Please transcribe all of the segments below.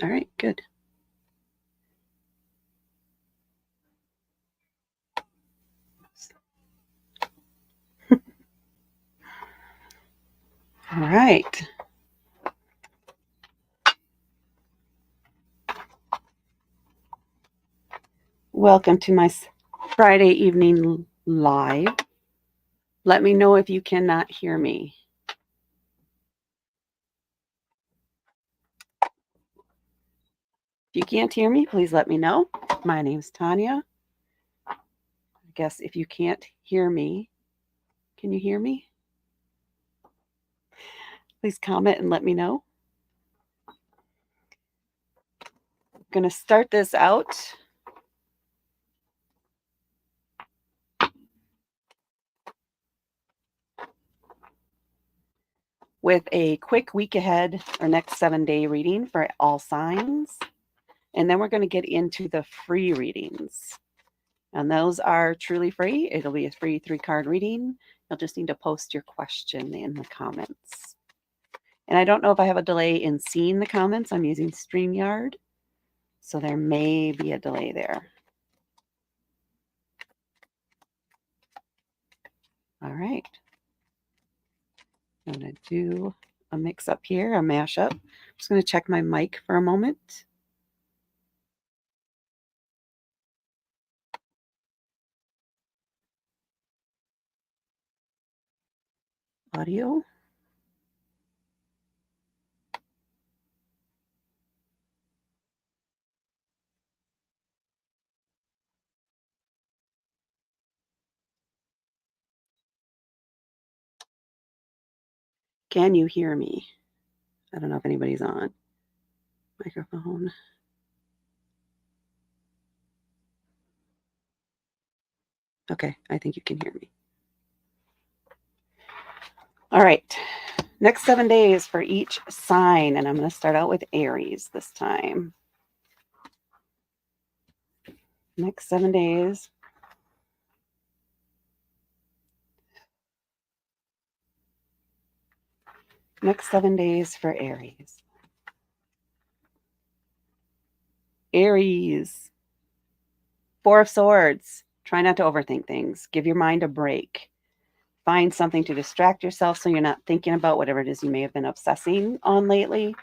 All right, good. All right. Welcome to my Friday evening live. Let me know if you cannot hear me. If you can't hear me, please let me know. My name's Tanya. I guess if you can't hear me, can you hear me? Please comment and let me know. I'm going to start this out with a quick week ahead or next 7-day reading for all signs. And then we're going to get into the free readings. And those are truly free. It'll be a free 3-card reading. You'll just need to post your question in the comments. And I don't know if I have a delay in seeing the comments. I'm using StreamYard, so there may be a delay there. All right. I'm going to do a mix up here, a mashup. I'm just going to check my mic for a moment. Audio. Can you hear me? I don't know if anybody's on. Microphone. Okay, I think you can hear me. All right. Next 7 days for each sign, and I'm going to start out with Aries this time. Next 7 days. Next 7 days for Aries. Aries. 4 of Swords. Try not to overthink things. Give your mind a break. Find something to distract yourself so you're not thinking about whatever it is you may have been obsessing on lately.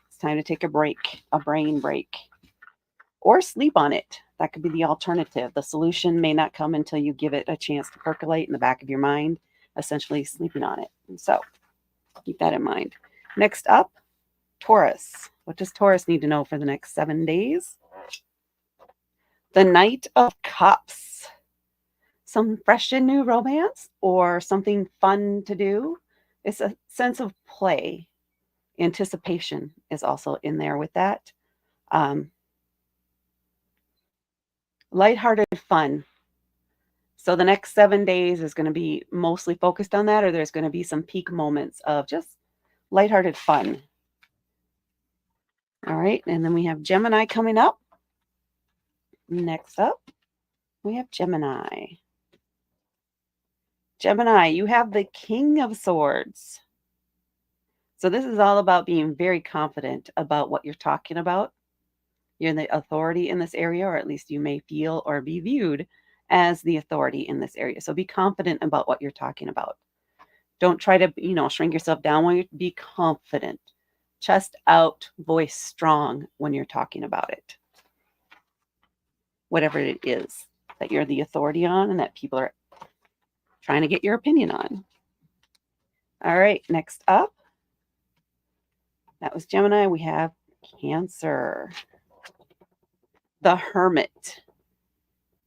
It's time to take a break, a brain break. Or sleep on it. That could be the alternative. The solution may not come until you give it a chance to percolate in the back of your mind, essentially sleeping on it. And so keep that in mind. Next up, Taurus. What does Taurus need to know for the next 7 days? The Knight of Cups. Some fresh and new romance or something fun to do. It's a sense of play. Anticipation is also in there with that. Lighthearted fun. So the next 7 days is going to be mostly focused on that, or there's going to be some peak moments of just lighthearted fun. All right. And then we have Gemini coming up. Next up, we have Gemini. Gemini, you have the King of Swords. So this is all about being very confident about what you're talking about. You're the authority in this area, or at least you may feel or be viewed as the authority in this area. So be confident about what you're talking about. Don't try to, shrink yourself down when you be confident. Chest out, voice strong when you're talking about it. Whatever it is that you're the authority on and that people are trying to get your opinion on. All right, next up. That was Gemini. We have Cancer. The Hermit.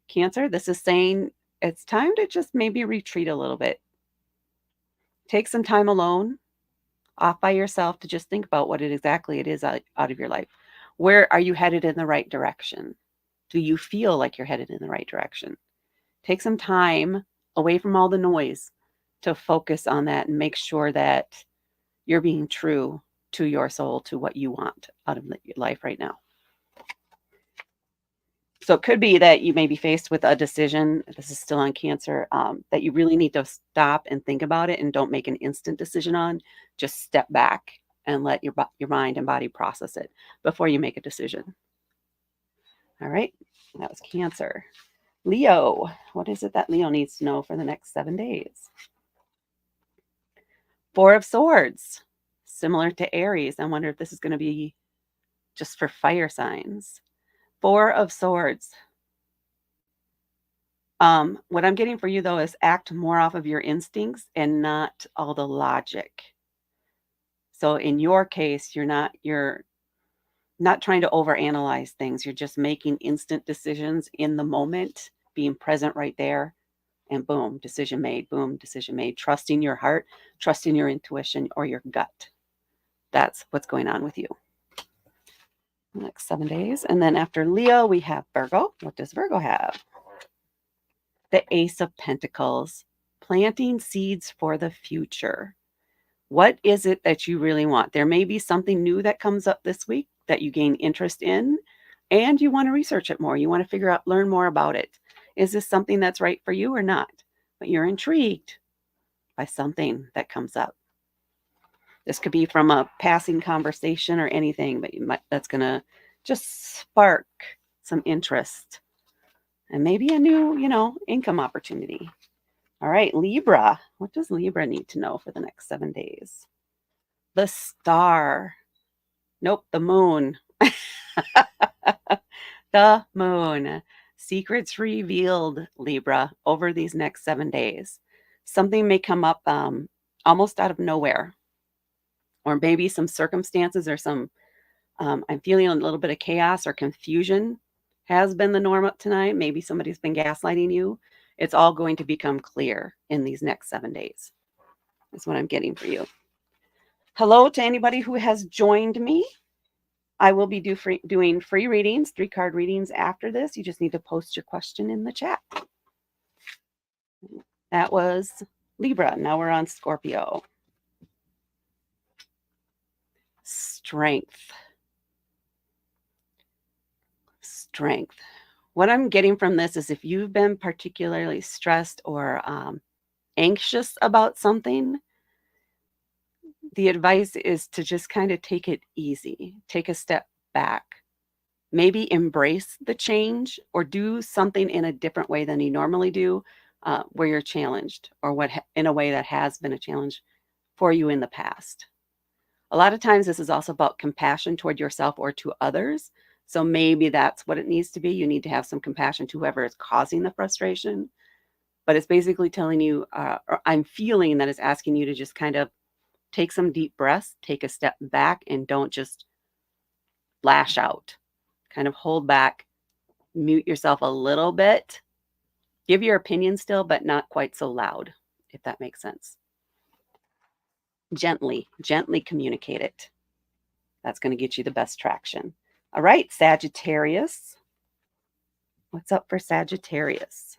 Cancer, this is saying it's time to just maybe retreat a little bit. Take some time alone, off by yourself, to just think about what exactly it is out of your life. Where are you headed in the right direction? Do you feel like you're headed in the right direction? Take some time away from all the noise to focus on that and make sure that you're being true to your soul, to what you want out of your life right now. So it could be that you may be faced with a decision, this is still on Cancer, that you really need to stop and think about it and don't make an instant decision on. Just step back and let your mind and body process it before you make a decision. All right, that was Cancer. Leo, what is it that Leo needs to know for the next 7 days? Four of Swords, similar to Aries. I wonder if this is going to be just for fire signs. Four of Swords. What I'm getting for you though is act more off of your instincts and not all the logic. So in your case, you're not trying to overanalyze things. You're just making instant decisions in the moment, being present right there, and boom, decision made, boom, decision made. Trusting your heart, trusting your intuition or your gut. That's what's going on with you. The next 7 days. And then after Leo, we have Virgo. What does Virgo have? The Ace of Pentacles, planting seeds for the future. What is it that you really want? There may be something new that comes up this week that you gain interest in, and you want to research it more. You want to figure out, learn more about it. Is this something that's right for you or not? But you're intrigued by something that comes up. This could be from a passing conversation or anything, but that's going to just spark some interest and maybe a new, income opportunity. All right, Libra. What does Libra need to know for the next 7 days? The Star. Nope, the Moon. The Moon. Secrets revealed, Libra, over these next 7 days. Something may come up almost out of nowhere, or maybe some circumstances or some, I'm feeling a little bit of chaos or confusion has been the norm up tonight. Maybe somebody's been gaslighting you. It's all going to become clear in these next 7 days. That's what I'm getting for you. Hello to anybody who has joined me. I will be doing free readings, 3-card readings after this. You just need to post your question in the chat. That was Libra. Now we're on Scorpio. Strength. What I'm getting from this is if you've been particularly stressed or anxious about something, the advice is to just kind of take it easy, take a step back, maybe embrace the change or do something in a different way than you normally do, where you're challenged or in a way that has been a challenge for you in the past. A lot of times this is also about compassion toward yourself or to others. So maybe that's what it needs to be. You need to have some compassion to whoever is causing the frustration. But it's basically telling you, or I'm feeling that it's asking you to just kind of take some deep breaths, take a step back, and don't just lash out. Kind of hold back, mute yourself a little bit. Give your opinion still, but not quite so loud, if that makes sense. Gently communicate it. That's going to get you the best traction. All right, Sagittarius. What's up for Sagittarius?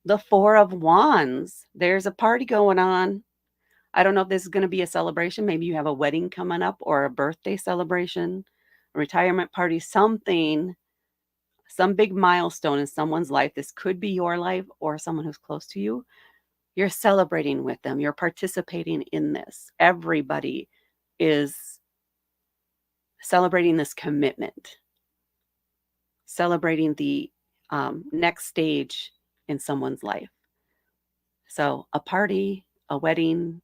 The Four of Wands. There's a party going on. I don't know if this is going to be a celebration. Maybe you have a wedding coming up or a birthday celebration, a retirement party, something, some big milestone in someone's life. This could be your life or someone who's close to you. You're celebrating with them. You're participating in this. Everybody is celebrating this commitment, celebrating the next stage in someone's life. So a party, a wedding,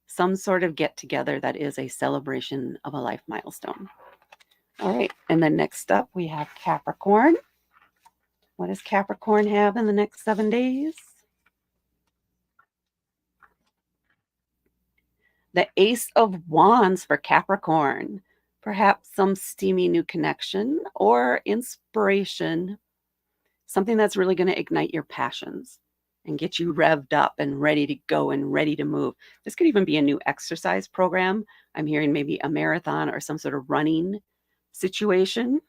some sort of get together that is a celebration of a life milestone. All right. And then next up, we have Capricorn. What does Capricorn have in the next 7 days? The Ace of Wands for Capricorn. Perhaps some steamy new connection or inspiration, something that's really going to ignite your passions and get you revved up and ready to go and ready to move. This could even be a new exercise program. I'm hearing maybe a marathon or some sort of running situation,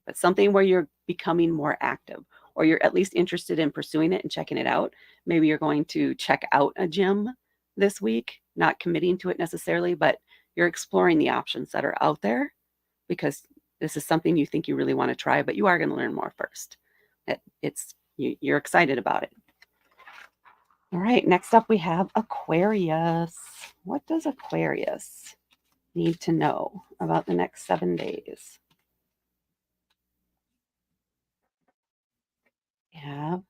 but something where you're becoming more active or you're at least interested in pursuing it and checking it out. Maybe you're going to check out a gym this week, not committing to it necessarily, but you're exploring the options that are out there because this is something you think you really want to try, but you are going to learn more first. You're excited about it. All right, next up we have Aquarius. What does Aquarius need to know about the next 7 days? We have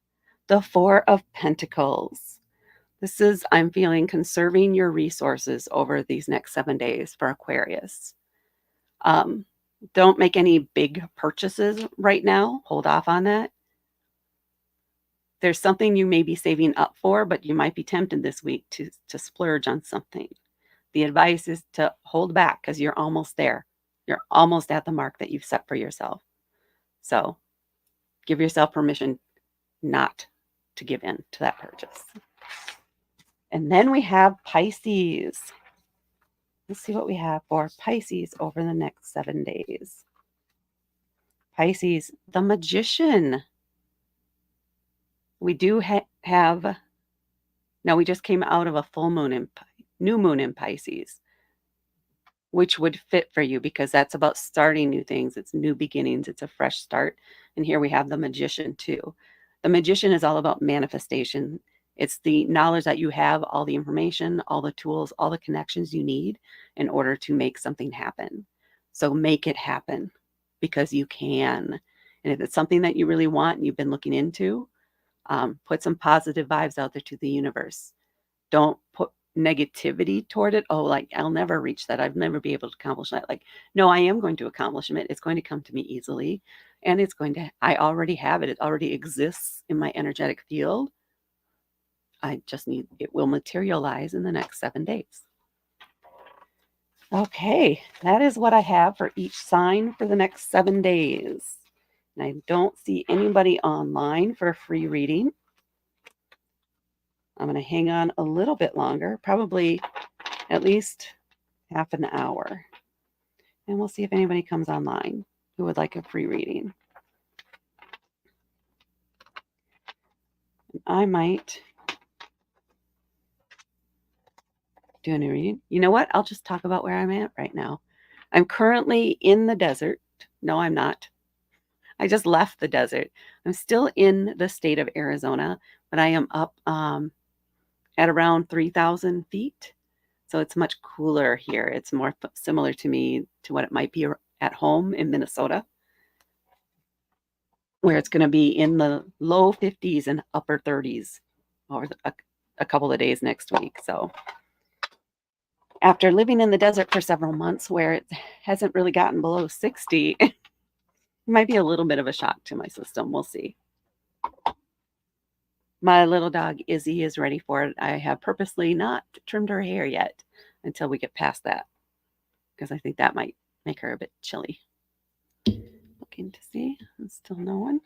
the Four of Pentacles. This is, I'm feeling, conserving your resources over these next 7 days for Aquarius. Don't make any big purchases right now. Hold off on that. There's something you may be saving up for, but you might be tempted this week to splurge on something. The advice is to hold back because you're almost there. You're almost at the mark that you've set for yourself. So give yourself permission not to give in to that purchase. And then we have Pisces. Let's see what we have for Pisces over the next 7 days. Pisces, the Magician. We do have, no, we just came out of a full moon in new moon in Pisces, which would fit for you because that's about starting new things. It's new beginnings. It's a fresh start. And here we have the Magician too. The Magician is all about manifestation. It's the knowledge that you have, all the information, all the tools, all the connections you need in order to make something happen. So make it happen because you can. And if it's something that you really want and you've been looking into, put some positive vibes out there to the universe. Don't put negativity toward it. Oh, like, I'll never reach that. I'll never be able to accomplish that. Like, no, I am going to accomplish it. It's going to come to me easily. And it's going to, I already have it. It already exists in my energetic field. I just need, it will materialize in the next 7 days. Okay, that is what I have for each sign for the next 7 days. And I don't see anybody online for a free reading. I'm going to hang on a little bit longer, probably at least half an hour. And we'll see if anybody comes online who would like a free reading. I might do a new reading. You know what? I'll just talk about where I'm at right now. I'm currently in the desert. No, I'm not. I just left the desert. I'm still in the state of Arizona, but I am up at around 3,000 feet. So it's much cooler here. It's more similar to me to what it might be at home in Minnesota, where it's going to be in the low 50s and upper 30s over a couple of days next week. So after living in the desert for several months where it hasn't really gotten below 60, it might be a little bit of a shock to my system. We'll see. My little dog Izzy is ready for it. I have purposely not trimmed her hair yet until we get past that because I think that might make her a bit chilly. Looking to see. There's still no one.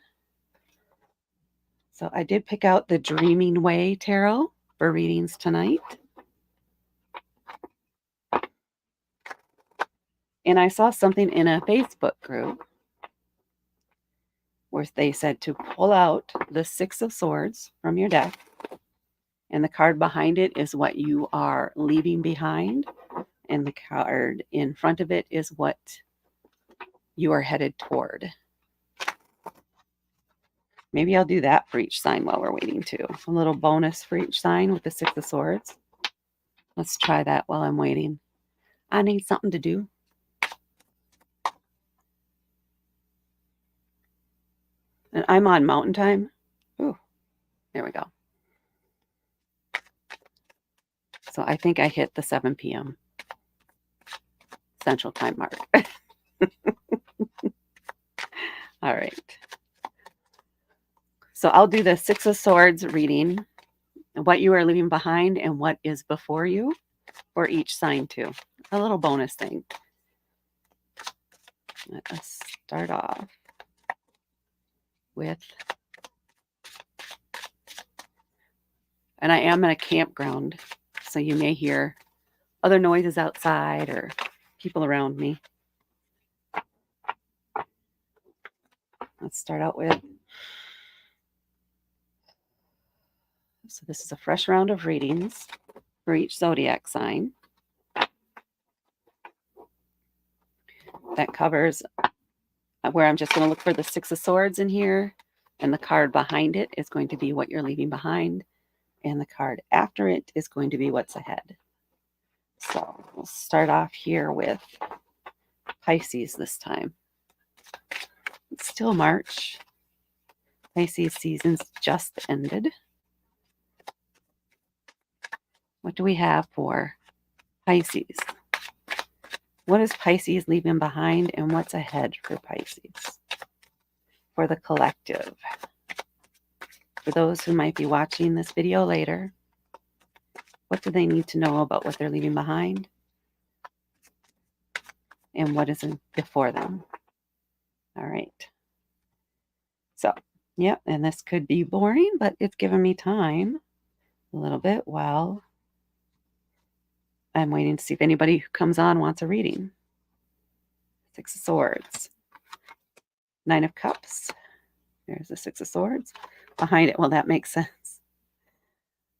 So I did pick out the Dreaming Way Tarot for readings tonight. And I saw something in a Facebook group where they said to pull out the Six of Swords from your deck. And the card behind it is what you are leaving behind. And the card in front of it is what you are headed toward. Maybe I'll do that for each sign while we're waiting too. A little bonus for each sign with the Six of Swords. Let's try that while I'm waiting. I need something to do. And I'm on Mountain Time. Ooh, there we go. So I think I hit the 7 p.m. Central Time mark. All right. So I'll do the Six of Swords reading, what you are leaving behind and what is before you for each sign too. A little bonus thing. Let us start off with, and I am in a campground, so you may hear other noises outside or people around me. Let's start out with, so this is a fresh round of readings for each zodiac sign. That covers where I'm just going to look for the Six of Swords in here, and the card behind it is going to be what you're leaving behind, and the card after it is going to be what's ahead. So we'll start off here with Pisces this time. It's still March. Pisces season's just ended. What do we have for Pisces? What is Pisces leaving behind, and what's ahead for Pisces? For the collective. For those who might be watching this video later, what do they need to know about what they're leaving behind? And what is before them? All right. So, yep, and this could be boring, but it's given me time a little bit while I'm waiting to see if anybody who comes on wants a reading. Six of Swords. Nine of Cups. There's the Six of Swords. Behind it, well, that makes sense.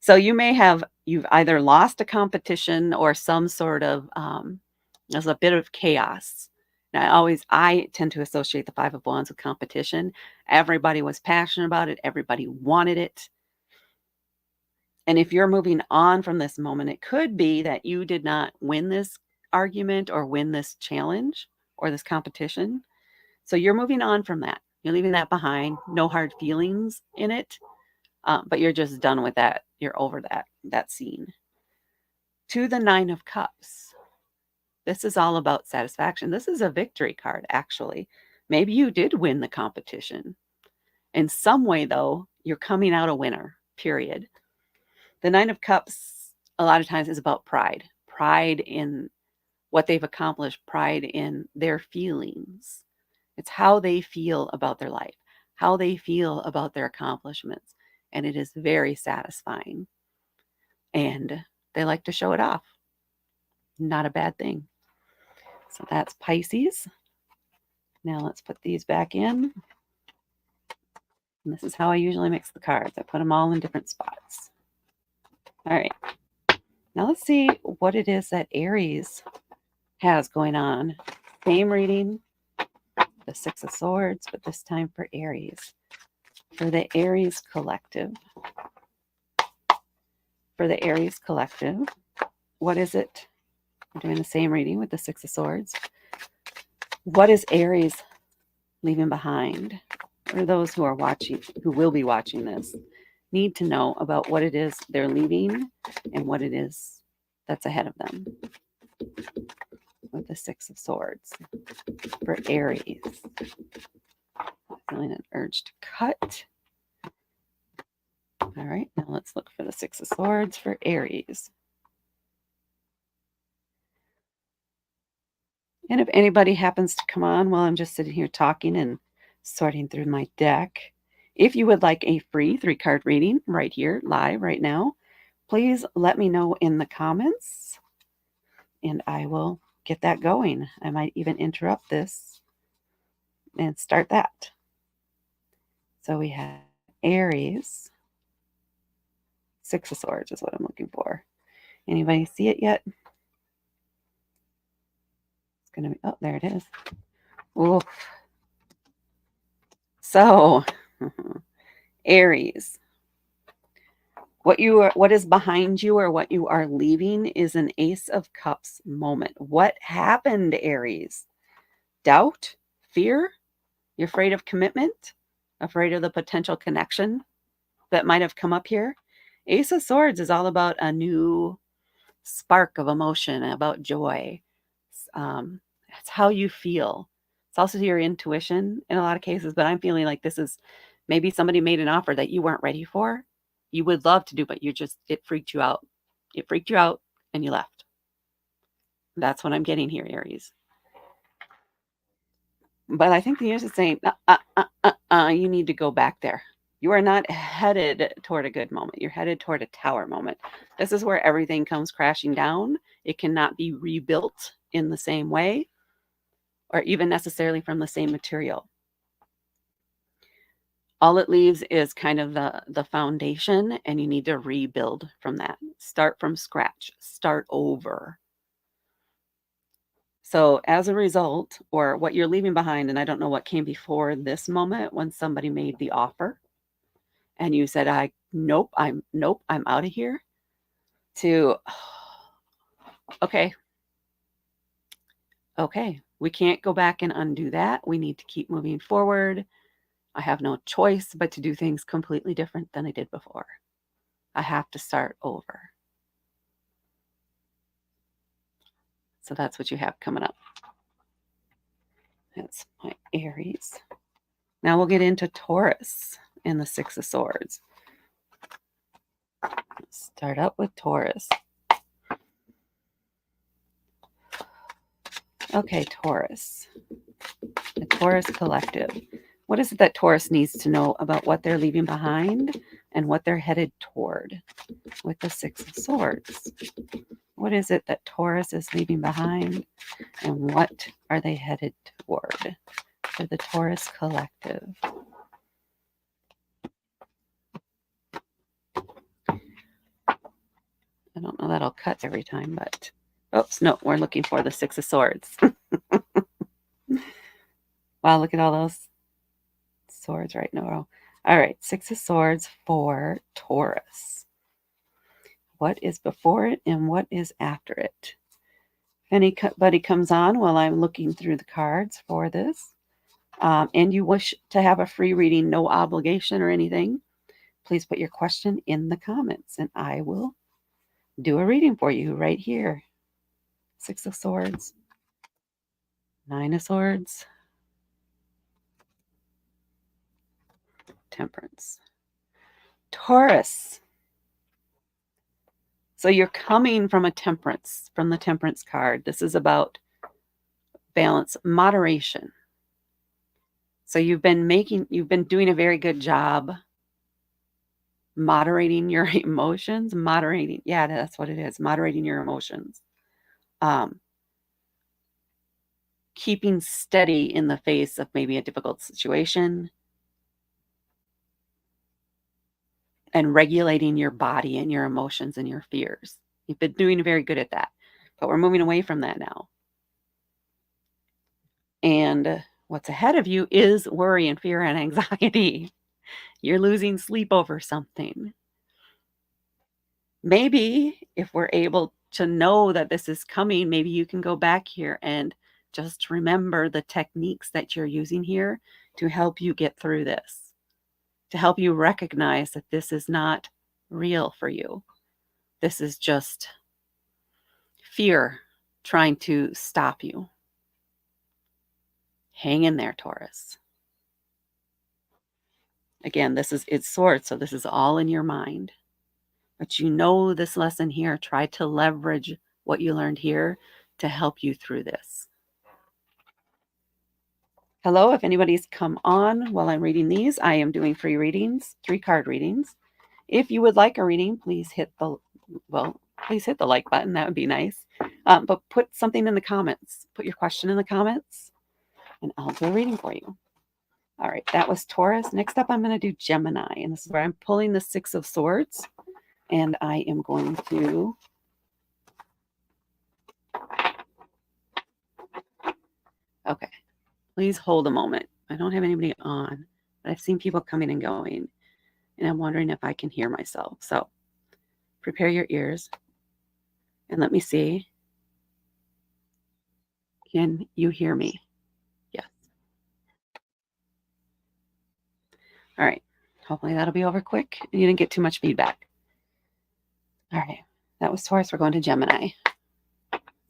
So you've either lost a competition or some sort of, there's a bit of chaos. Now, I tend to associate the Five of Wands with competition. Everybody was passionate about it. Everybody wanted it. And if you're moving on from this moment, it could be that you did not win this argument or win this challenge or this competition. So you're moving on from that. You're leaving that behind. No hard feelings in it. But you're just done with that. You're over that scene. To the Nine of Cups. This is all about satisfaction. This is a victory card, actually. Maybe you did win the competition. In some way, though, you're coming out a winner, period. The Nine of Cups, a lot of times, is about pride. Pride in what they've accomplished. Pride in their feelings. It's how they feel about their life. How they feel about their accomplishments. And it is very satisfying. And they like to show it off. Not a bad thing. So that's Pisces. Now let's put these back in. And this is how I usually mix the cards. I put them all in different spots. All right. Now let's see what it is that Aries has going on. Same reading, the Six of Swords, but this time for Aries. For the Aries collective. For the Aries collective, what is it? I'm doing the same reading with the Six of Swords. What is Aries leaving behind? For those who are watching, who will be watching this, need to know about what it is they're leaving and what it is that's ahead of them. With the Six of Swords for Aries. Feeling an urge to cut. All right, now let's look for the Six of Swords for Aries. And if anybody happens to come on while I'm just sitting here talking and sorting through my deck, if you would like a free 3-card reading right here, live right now, please let me know in the comments and I will get that going. I might even interrupt this and start that. So we have Aries. Six of Swords is what I'm looking for. Anybody see it yet? It's going to be, oh, there it is. Oof. So, Aries. What is behind you or what you are leaving is an Ace of Cups moment. What happened, Aries? Doubt? Fear? You're afraid of commitment? Afraid of the potential connection that might have come up here? Ace of Swords is all about a new spark of emotion, about joy. It's how you feel. It's also your intuition in a lot of cases, but I'm feeling like this is maybe somebody made an offer that you weren't ready for. You would love to do, but it freaked you out. It freaked you out and you left. That's what I'm getting here, Aries. But I think the universe is saying, you need to go back there. You are not headed toward a good moment. You're headed toward a tower moment. This is where everything comes crashing down. It cannot be rebuilt in the same way or even necessarily from the same material. All it leaves is kind of the foundation, and you need to rebuild from that. Start from scratch. Start over. So as a result, or what you're leaving behind, and I don't know what came before this moment when somebody made the offer and you said, nope, I'm out of here, to Okay. Okay. We can't go back and undo that. We need to keep moving forward. I have no choice but to do things completely different than I did before. I have to start over. So that's what you have coming up. That's my Aries. Now we'll get into Taurus and the Six of Swords. Start up with Taurus. Okay, Taurus. The Taurus collective. What is it that Taurus needs to know about what they're leaving behind and what they're headed toward with the Six of Swords? What is it that Taurus is leaving behind and what are they headed toward for the Taurus collective? I don't know that'll cut every time, but oops, no, we're looking for the Six of Swords. Wow, look at all those swords right in a row. All right, Six of Swords for Taurus. What is before it and what is after it? If anybody comes on while I'm looking through the cards for this, and you wish to have a free reading, no obligation or anything, please put your question in the comments and I will do a reading for you right here. Six of Swords, Nine of Swords, Temperance. Taurus. So you're coming from a temperance, from the Temperance card. This is about balance, moderation. So you've been doing a very good job moderating your emotions, yeah, that's what it is, moderating your emotions. Keeping steady in the face of maybe a difficult situation and regulating your body and your emotions and your fears. You've been doing very good at that, but we're moving away from that now. And what's ahead of you is worry and fear and anxiety. You're losing sleep over something. Maybe if we're able to know that this is coming, maybe you can go back here and just remember the techniques that you're using here to help you get through this, to help you recognize that this is not real for you. This is just fear trying to stop you. Hang in there, Taurus. Again, it's swords, so this is all in your mind. But you know this lesson here. Try to leverage what you learned here to help you through this. Hello, if anybody's come on while I'm reading these, I am doing free readings, 3-card readings. If you would like a reading, please hit the like button. That would be nice. But put something in the comments. Put your question in the comments, and I'll do a reading for you. All right, that was Taurus. Next up, I'm going to do Gemini, and this is where I'm pulling the Six of Swords, and I am going to okay. Please hold a moment. I don't have anybody on, but I've seen people coming and going, and I'm wondering if I can hear myself. So prepare your ears and let me see. Can you hear me? Yes. All right. Hopefully that'll be over quick and you didn't get too much feedback. All right. That was Taurus. We're going to Gemini.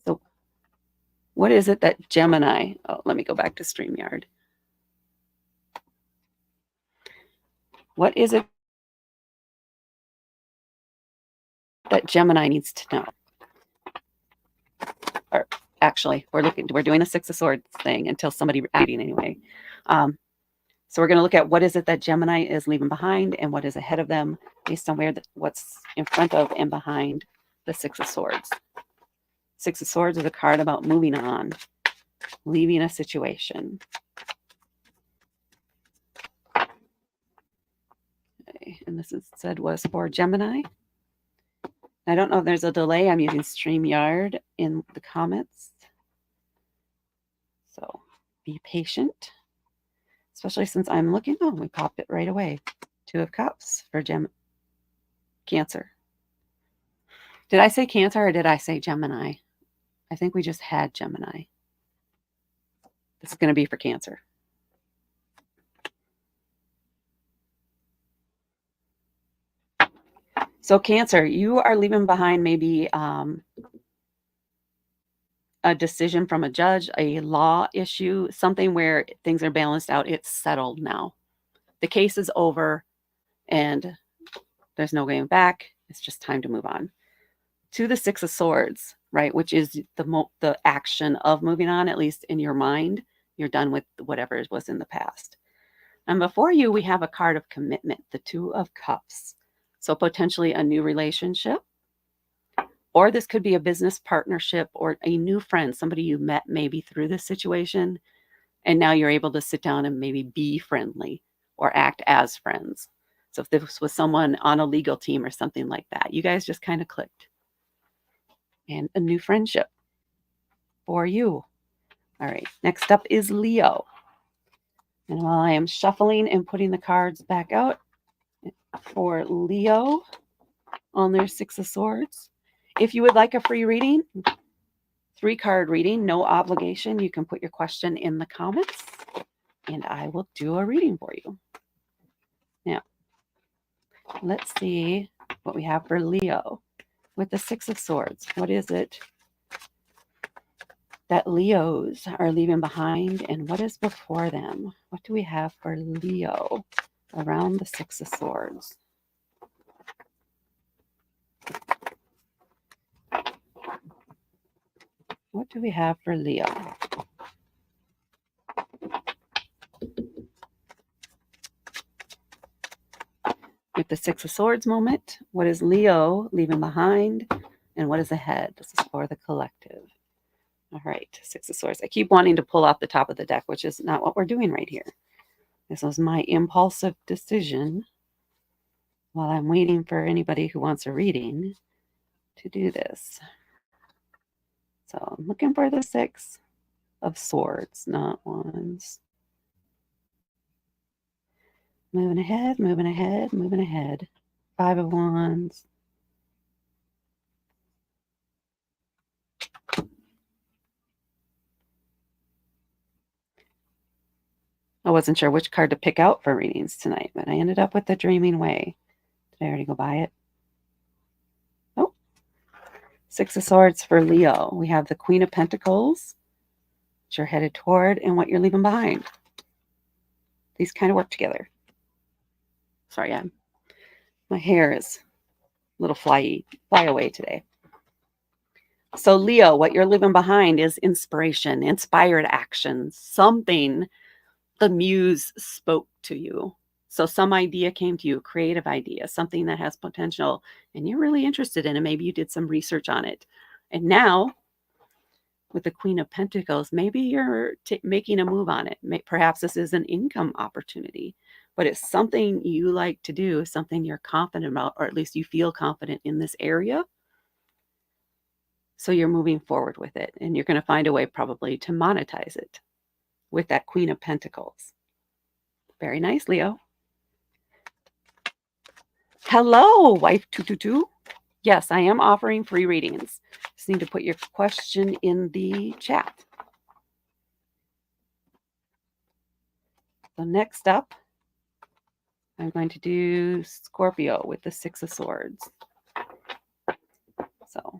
So what is it that Gemini... Oh, let me go back to StreamYard. What is it that Gemini needs to know? Or actually, we're doing the Six of Swords thing until somebody reading anyway. So we're going to look at what is it that Gemini is leaving behind and what is ahead of them based on what's in front of and behind the Six of Swords. Six of Swords is a card about moving on, leaving a situation. Okay, and this was for Gemini. I don't know if there's a delay. I'm using StreamYard in the comments. So be patient, especially since I'm looking. Oh, we popped it right away. 2 of Cups for Cancer. Did I say Cancer or did I say Gemini? I think we just had Gemini. This is going to be for Cancer. So Cancer, you are leaving behind maybe a decision from a judge, a law issue, something where things are balanced out. It's settled now. The case is over and there's no going back. It's just time to move on. To the Six of Swords, right, which is the action of moving on, at least in your mind. You're done with whatever was in the past. And before you, we have a card of commitment, the Two of Cups. So potentially a new relationship, or this could be a business partnership or a new friend, somebody you met maybe through this situation, and now you're able to sit down and maybe be friendly or act as friends. So if this was someone on a legal team or something like that, you guys just kind of clicked. And a new friendship for you. All right, next up is Leo. And while I am shuffling and putting the cards back out for Leo on their Six of Swords, if you would like a free reading, 3-card reading, no obligation, you can put your question in the comments and I will do a reading for you. Now, let's see what we have for Leo with the Six of Swords. What is it that Leos are leaving behind and what is before them? What do we have for Leo around the Six of Swords? What do we have for Leo? With the Six of Swords moment, what is Leo leaving behind and what is ahead? This is for the collective. All right, Six of Swords. I keep wanting to pull off the top of the deck, which is not what we're doing right here. This was my impulsive decision while I'm waiting for anybody who wants a reading to do this. So I'm looking for the Six of Swords, not Wands. Moving ahead, moving ahead, moving ahead. 5 of Wands. I wasn't sure which card to pick out for readings tonight, but I ended up with the Dreaming Way. Did I already go by it? Oh, Six of Swords for Leo. We have the Queen of Pentacles, which you're headed toward, and what you're leaving behind. These kind of work together. Sorry, my hair is a little fly away today. So Leo, what you're leaving behind is inspiration, inspired action, something the muse spoke to you. So some idea came to you, a creative idea, something that has potential and you're really interested in it. Maybe you did some research on it. And now with the Queen of Pentacles, maybe you're making a move on it. Perhaps this is an income opportunity, but it's something you like to do, something you're confident about, or at least you feel confident in this area. So you're moving forward with it and you're going to find a way probably to monetize it with that Queen of Pentacles. Very nice, Leo. Hello, wife 222. Yes, I am offering free readings. Just need to put your question in the chat. So next up, I'm going to do Scorpio with the Six of Swords. So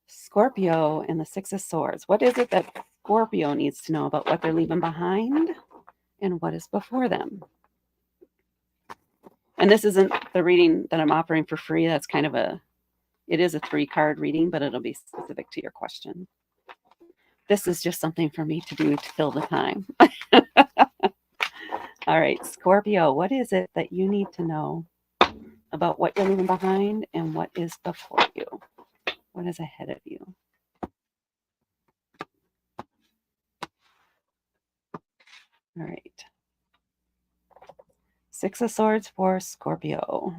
Scorpio and the Six of Swords. What is it that Scorpio needs to know about what they're leaving behind and what is before them? And this isn't the reading that I'm offering for free. That's kind of it is a 3-card reading, but it'll be specific to your question. This is just something for me to do to fill the time. All right, Scorpio, what is it that you need to know about what you're leaving behind and what is before you? What is ahead of you? All right. Six of Swords for Scorpio.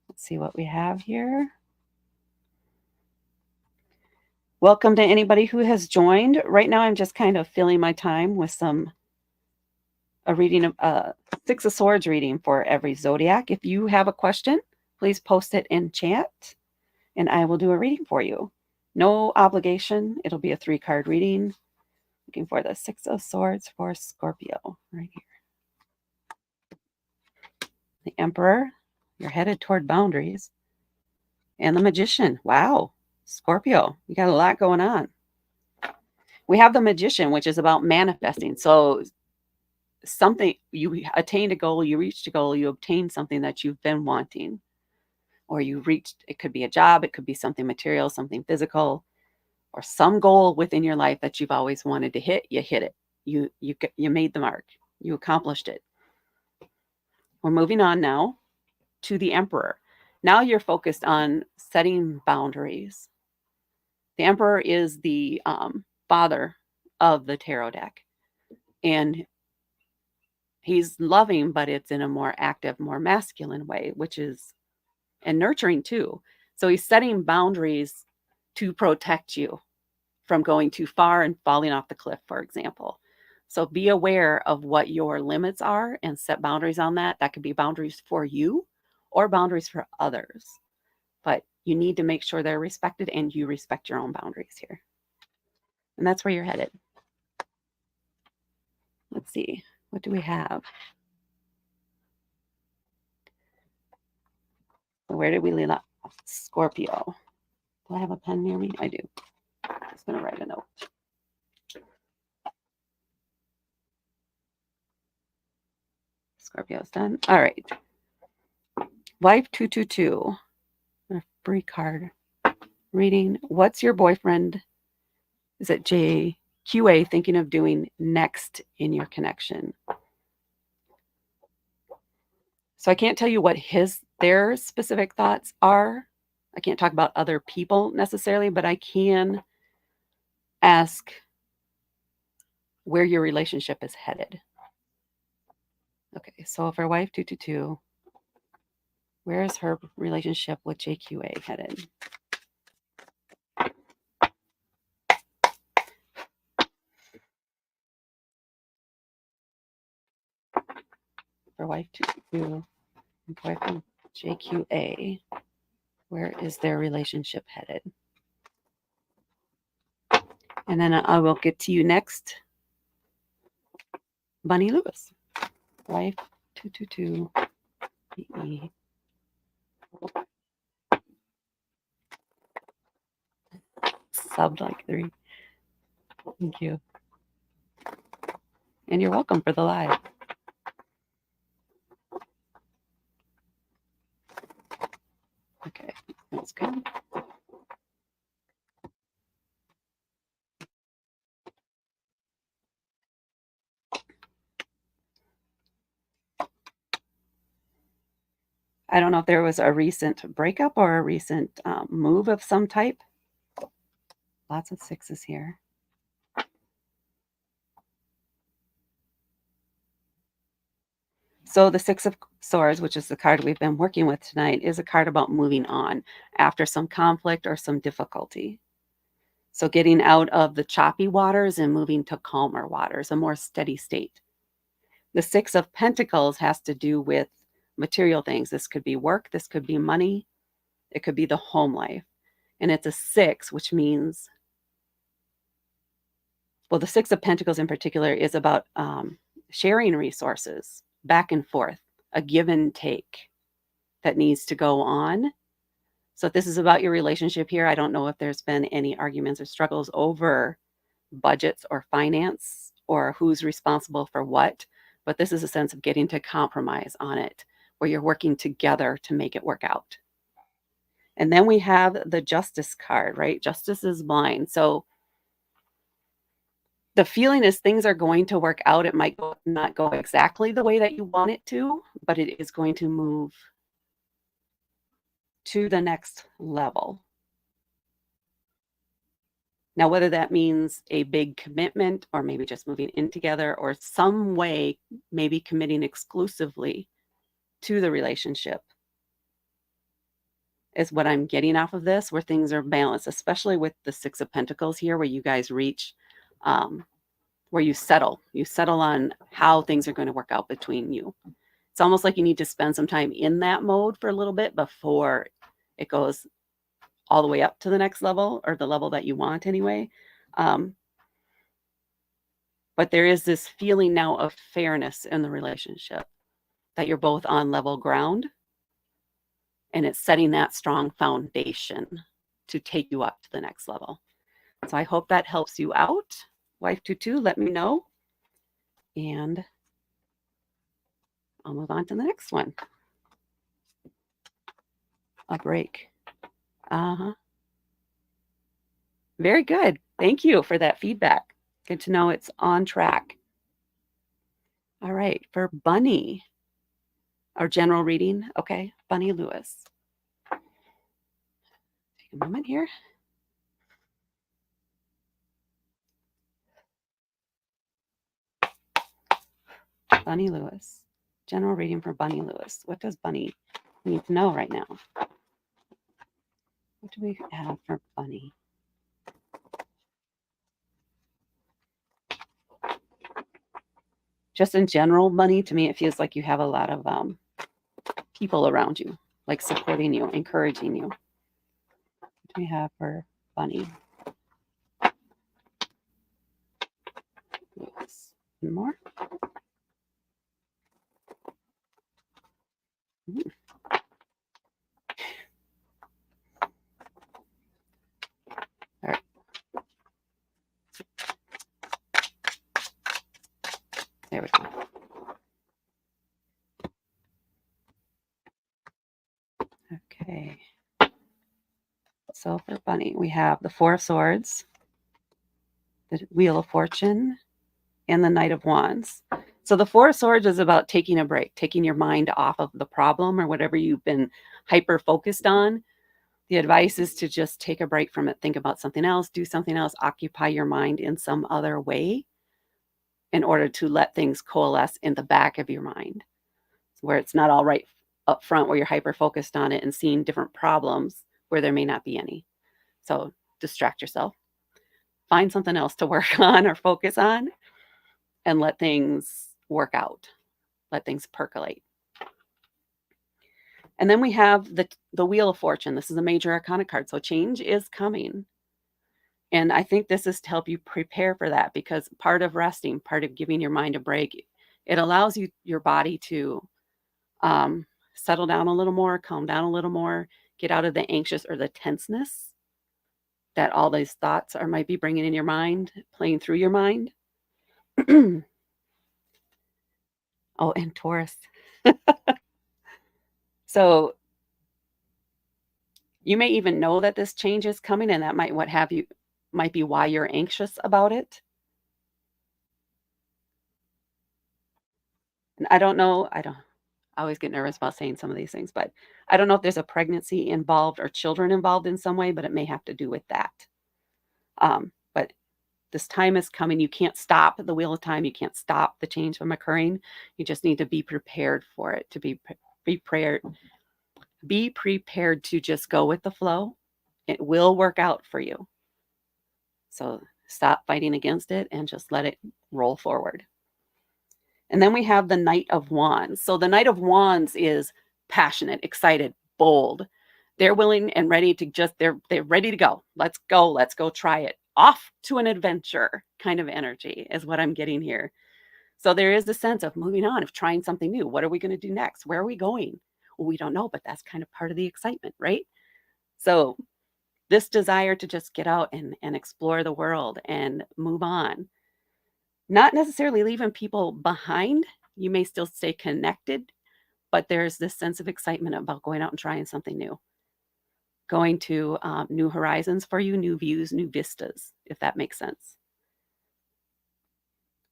Let's see what we have here. Welcome to anybody who has joined. Right now, I'm just kind of filling my time with a reading of Six of Swords reading for every zodiac. If you have a question, please post it in chat and I will do a reading for you. No obligation. It'll be a 3-card reading. Looking for the 6 of Swords for Scorpio right here. The Emperor, you're headed toward boundaries. And the Magician. Wow. Scorpio, you got a lot going on. We have the Magician, which is about manifesting. So something, you attained a goal, you reached a goal, you obtained something that you've been wanting, or you reached, it could be a job, it could be something material, something physical, or some goal within your life that you've always wanted to hit. You hit it. You made the mark. You accomplished it. We're moving on now to the Emperor. Now you're focused on setting boundaries. The Emperor is the father of the tarot deck. And he's loving, but it's in a more active, more masculine way, which is, and nurturing too. So he's setting boundaries to protect you from going too far and falling off the cliff, for example. So be aware of what your limits are and set boundaries on that. That could be boundaries for you or boundaries for others. But you need to make sure they're respected and you respect your own boundaries here. And that's where you're headed. Let's see. What do we have? So where did we leave off? Scorpio. Do I have a pen near me? I do. I'm just going to write a note. Scorpio's done. All right. Wife 222. A free card reading. What's your boyfriend? Is it JQA thinking of doing next in your connection? So I can't tell you what their specific thoughts are. I can't talk about other people necessarily, but I can ask where your relationship is headed. Okay, so for wife 222, where is her relationship with JQA headed? For wife 222 and boyfriend JQA, where is their relationship headed? And then I will get to you next. Bunny Lewis, wife 222 PE. Subbed like 3. Thank you. And you're welcome for the live. Okay, that's good. I don't know if there was a recent breakup or a recent move of some type. Lots of 6s here. So the 6 of Swords, which is the card we've been working with tonight, is a card about moving on after some conflict or some difficulty. So getting out of the choppy waters and moving to calmer waters, a more steady state. The 6 of Pentacles has to do with material things. This could be work. This could be money. It could be the home life. And it's a 6, which means, well, the 6 of Pentacles in particular is about sharing resources back and forth, a give and take that needs to go on. So if this is about your relationship here, I don't know if there's been any arguments or struggles over budgets or finance or who's responsible for what, but this is a sense of getting to compromise on it, where you're working together to make it work out. And then we have the Justice card, right? Justice is blind. So the feeling is things are going to work out. It might not go exactly the way that you want it to, but it is going to move to the next level. Now, whether that means a big commitment or maybe just moving in together or some way, maybe committing exclusively to the relationship, is what I'm getting off of this, where things are balanced, especially with the 6 of Pentacles here, where you guys reach, where you settle on how things are going to work out between you. It's almost like you need to spend some time in that mode for a little bit before it goes all the way up to the next level, or the level that you want anyway. But there is this feeling now of fairness in the relationship, that you're both on level ground, and it's setting that strong foundation to take you up to the next level. So I hope that helps you out. Wife Tutu, let me know. And I'll move on to the next one. A break. Uh-huh. Very good. Thank you for that feedback. Good to know it's on track. All right, for Bunny, our general reading. Okay, Bunny Lewis. Take a moment here. Bunny Lewis. General reading for Bunny Lewis. What does Bunny need to know right now? What do we have for Bunny? Just in general, Bunny, to me, it feels like you have a lot of people around you, like supporting you, encouraging you. What do we have for Bunny? Lewis. One more. All right. There we go. Okay. So for Bunny, we have the Four of Swords, the Wheel of Fortune, and the Knight of Wands. So the Four of Swords is about taking a break, taking your mind off of the problem or whatever you've been hyper focused on. The advice is to just take a break from it, think about something else, do something else, occupy your mind in some other way in order to let things coalesce in the back of your mind, where it's not all right up front, where you're hyper focused on it and seeing different problems where there may not be any. So distract yourself, find something else to work on or focus on, and let things work out, let things percolate. And then we have the Wheel of Fortune. This is a major arcana card, so change is coming. And I think this is to help you prepare for that, because part of resting, part of giving your mind a break, it allows your body to settle down a little more, calm down a little more, get out of the anxious or the tenseness that all these thoughts might be bringing in your mind, playing through your mind. Oh, and Taurus. So you may even know that this change is coming, and that might be why you're anxious about it. And I don't know, I always get nervous about saying some of these things, but I don't know if there's a pregnancy involved or children involved in some way, but it may have to do with that. But this time is coming. You can't stop the wheel of time. You can't stop the change from occurring. You just need to be prepared for it, to be prepared to just go with the flow. It will work out for you. So stop fighting against it and just let it roll forward. And then we have the Knight of Wands. So the Knight of Wands is passionate, excited, bold. They're willing and ready to they're ready to go. Let's go try it. Off to an adventure kind of energy is what I'm getting here. So there is a sense of moving on, of trying something new. What are we going to do next? Where are we going? Well, we don't know, but that's kind of part of the excitement, right? So this desire to just get out and explore the world and move on, not necessarily leaving people behind. You may still stay connected, but there's this sense of excitement about going out and trying something new, going to new horizons for you, new views, new vistas, if that makes sense.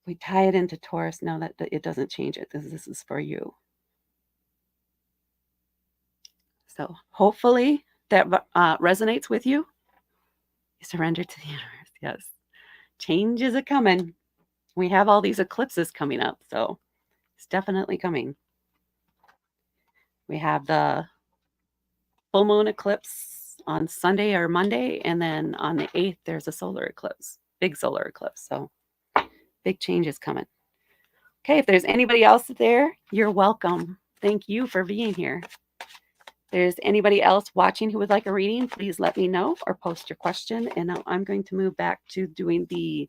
We tie it into Taurus. Now that it doesn't change it. This is for you. So hopefully that resonates with you. You surrender to the universe. Yes. Change is a coming. We have all these eclipses coming up, so it's definitely coming. We have the full moon eclipse on Sunday or Monday, and then on the 8th, there's a solar eclipse, big solar eclipse. So big changes coming. Okay, if there's anybody else there, you're welcome. Thank you for being here. If there's anybody else watching who would like a reading, please let me know or post your question. And now I'm going to move back to doing the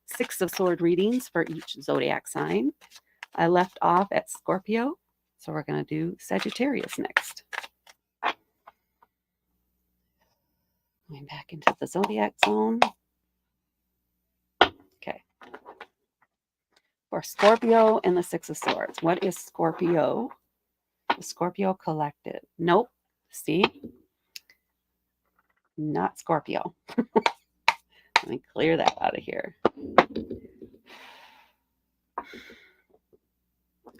Six of Swords readings for each zodiac sign. I left off at Scorpio, so we're going to do Sagittarius next. Going back into the zodiac zone. Okay. For Scorpio and the Six of Swords. What is Scorpio? The Scorpio collective. Nope. See? Not Scorpio. Let me clear that out of here.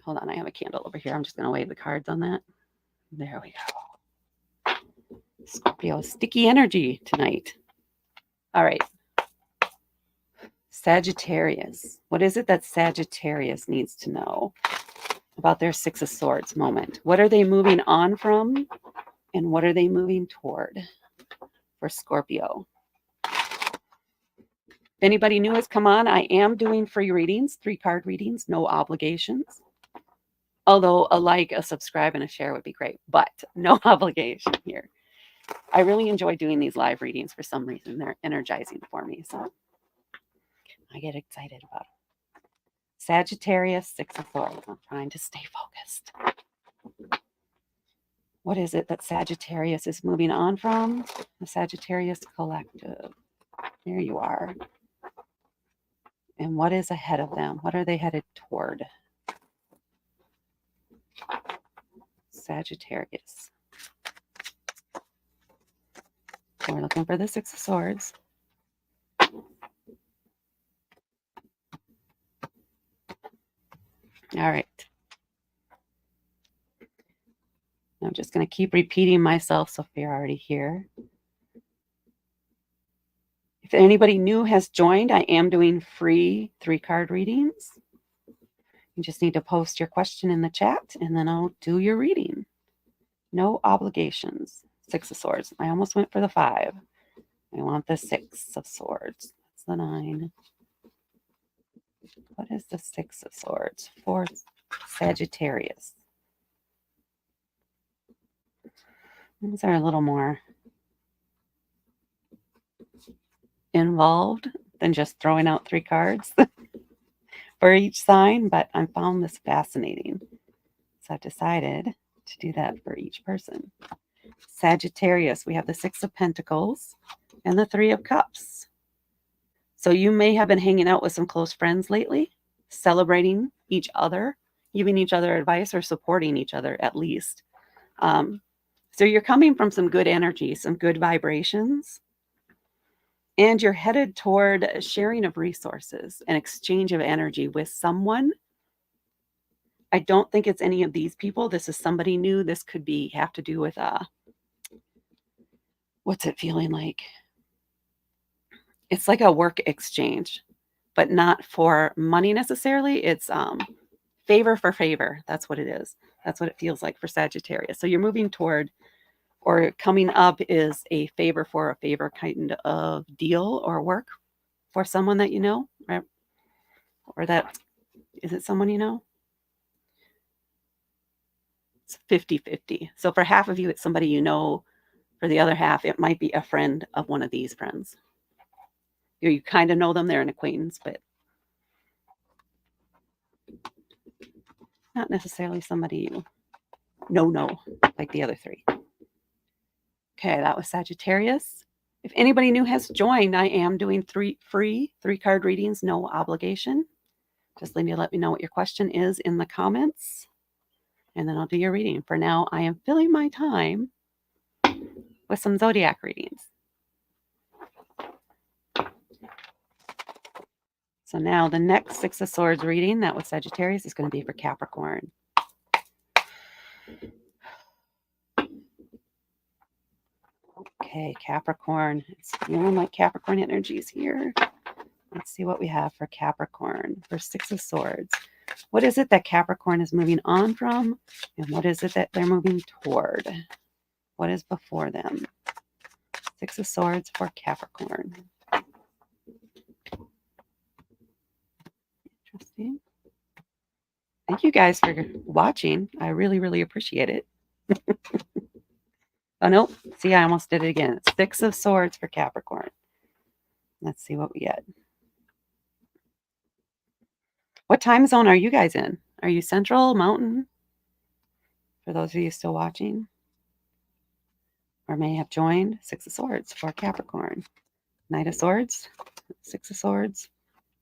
Hold on, I have a candle over here. I'm just going to wave the cards on that. There we go. Scorpio, sticky energy tonight. All right. Sagittarius. What is it that Sagittarius needs to know about their Six of Swords moment? What are they moving on from? And what are they moving toward for Scorpio? If anybody new has come on, I am doing free readings, 3-card readings, no obligations. Although a like, a subscribe, and a share would be great, but no obligation here. I really enjoy doing these live readings for some reason. They're energizing for me, so I get excited about it. Sagittarius, Six of Swords. I'm trying to stay focused. What is it that Sagittarius is moving on from? The Sagittarius collective. There you are. And what is ahead of them? What are they headed toward? Sagittarius. So we're looking for the Six of Swords. All right. I'm just going to keep repeating myself, so if you're already here. If anybody new has joined, I am doing free 3-card readings. You just need to post your question in the chat, and then I'll do your reading. No obligations. Six of Swords. I almost went for the 5. I want the Six of Swords. That's the 9. What is the Six of Swords for Sagittarius? These are a little more involved than just throwing out 3 cards for each sign, but I found this fascinating. So I've decided to do that for each person. Sagittarius, we have the 6 of Pentacles and the 3 of Cups. So you may have been hanging out with some close friends lately, celebrating each other, giving each other advice, or supporting each other at least. So you're coming from some good energy, some good vibrations, and you're headed toward sharing of resources and exchange of energy with someone. I don't think it's any of these people. This is somebody new. This could be have to do with what's it feeling like? It's like a work exchange, but not for money necessarily. It's favor for favor. That's what it is. That's what it feels like for Sagittarius. So you're moving toward, or coming up is a favor for a favor kind of deal or work for someone that you know, right? Or that, is it someone you know? It's 50-50. So for half of you, it's somebody you know. For the other half, it might be a friend of one of these friends. You kind of know them, they're an acquaintance, but not necessarily somebody you know, like the other 3. Okay, that was Sagittarius. If anybody new has joined, I am doing 3 free 3-card readings, no obligation. Just let me know what your question is in the comments, and then I'll do your reading. For now, I am filling my time with some zodiac readings. So now the next Six of Swords reading, that was Sagittarius, is going to be for Capricorn. Okay, Capricorn. It's feeling like Capricorn energies here. Let's see what we have for Capricorn for Six of Swords. What is it that Capricorn is moving on from? And what is it that they're moving toward? What is before them? Six of Swords for Capricorn. Interesting. Thank you guys for watching. I really, really appreciate it. Oh, no. See, I almost did it again. 6 of Swords for Capricorn. Let's see what we get. What time zone are you guys in? Are you Central, Mountain? For those of you still watching or may have joined, 6 of Swords for Capricorn. Knight of Swords, 6 of Swords,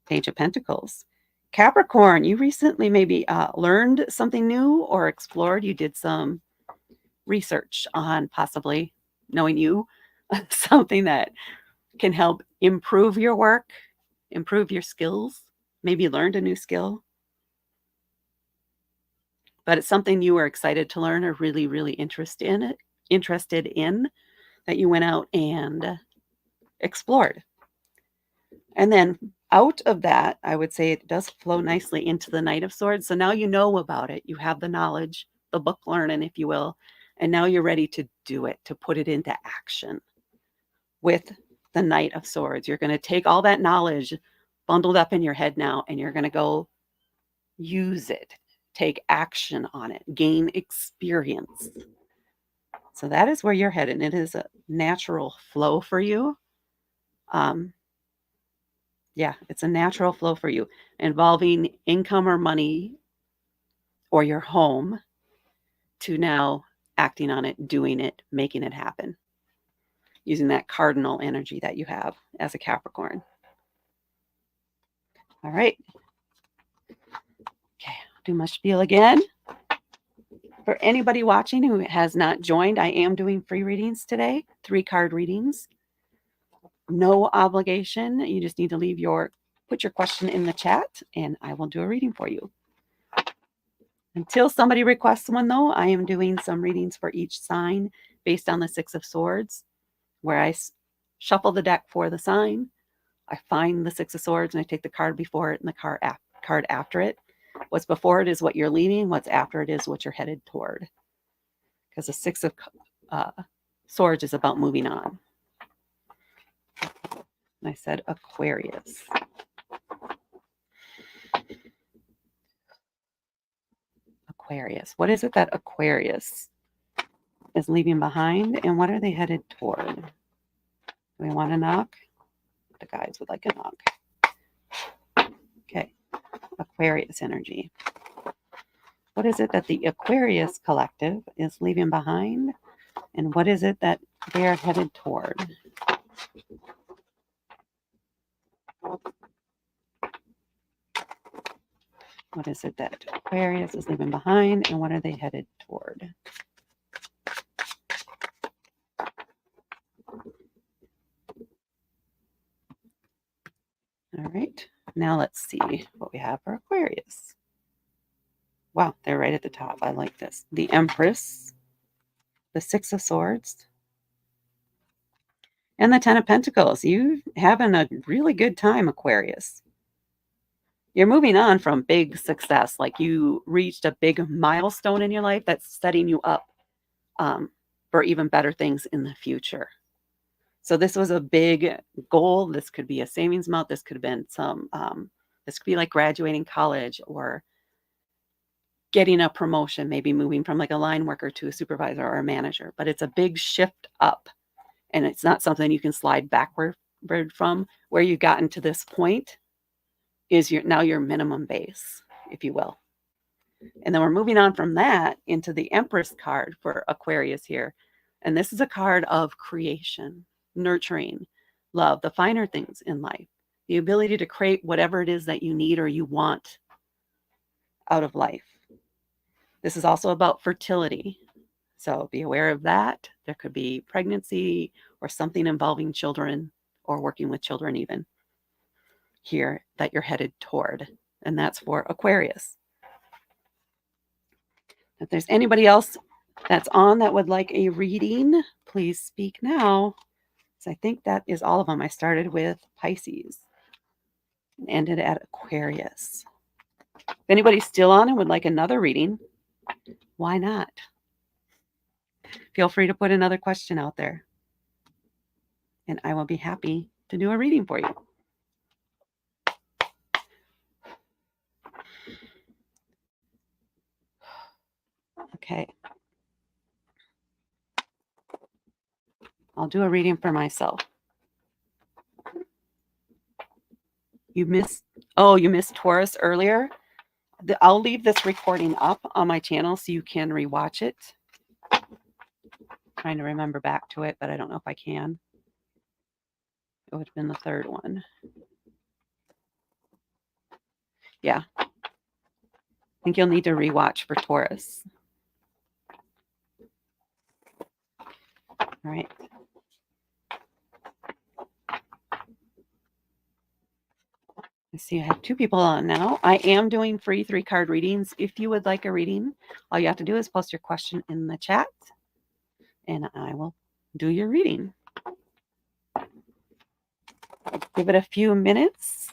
Page of Pentacles. Capricorn, you recently maybe learned something new or explored. You did some research on possibly knowing you, something that can help improve your work, improve your skills, maybe learned a new skill. But it's something you were excited to learn or really, really interested in that you went out and explored. And then out of that, I would say it does flow nicely into the Knight of Swords. So now you know about it. You have the knowledge, the book learning, if you will. And now you're ready to do it, to put it into action with the Knight of Swords. You're going to take all that knowledge bundled up in your head now, and you're going to go use it, take action on it, gain experience. So that is where you're headed. It is a natural flow for you. Yeah, it's a natural flow for you involving income or money or your home to now acting on it, doing it, making it happen, using that cardinal energy that you have as a Capricorn. All right. Okay, do my spiel again. For anybody watching who has not joined, I am doing free readings today, 3-card readings. No obligation. You just need to put your question in the chat and I will do a reading for you. Until somebody requests one, though, I am doing some readings for each sign based on the 6 of Swords, where I shuffle the deck for the sign. I find the 6 of Swords and I take the card before it and the card after it. What's before it is what you're leaving. What's after it is what you're headed toward. Because the 6 of Swords is about moving on. And I said Aquarius. Aquarius. What is it that Aquarius is leaving behind, and what are they headed toward? Do we want to knock? The guys would like a knock. Okay. Aquarius energy. What is it that the Aquarius collective is leaving behind, and what is it that they are headed toward? What is it that Aquarius is leaving behind, and what are they headed toward? All right, now let's see what we have for Aquarius. Wow, they're right at the top. I like this. The Empress, the 6 of Swords, and the 10 of Pentacles. You having a really good time, Aquarius. You're moving on from big success. Like you reached a big milestone in your life that's setting you up for even better things in the future. So this was a big goal. This could be a savings amount. This could have been this could be like graduating college or getting a promotion, maybe moving from like a line worker to a supervisor or a manager. But it's a big shift up. And it's not something you can slide backward from. Where you've gotten to this point is now your minimum base, if you will. And then we're moving on from that into the Empress card for Aquarius here. And this is a card of creation, nurturing, love, the finer things in life, the ability to create whatever it is that you need or you want out of life. This is also about fertility. So be aware of that. There could be pregnancy or something involving children or working with children even here that you're headed toward. And that's for Aquarius. If there's anybody else that's on that would like a reading, please speak now. So I think that is all of them. I started with Pisces and ended at Aquarius. If anybody's still on and would like another reading, why not? Feel free to put another question out there, and I will be happy to do a reading for you. Okay. I'll do a reading for myself. You missed Taurus earlier. I'll leave this recording up on my channel so you can rewatch it. Trying to remember back to it, but I don't know if I can. It would have been the third one. Yeah. I think you'll need to rewatch for Taurus. All right. I see I have 2 people on now. I am doing free 3-card readings. If you would like a reading, all you have to do is post your question in the chat, and I will do your reading. Give it a few minutes.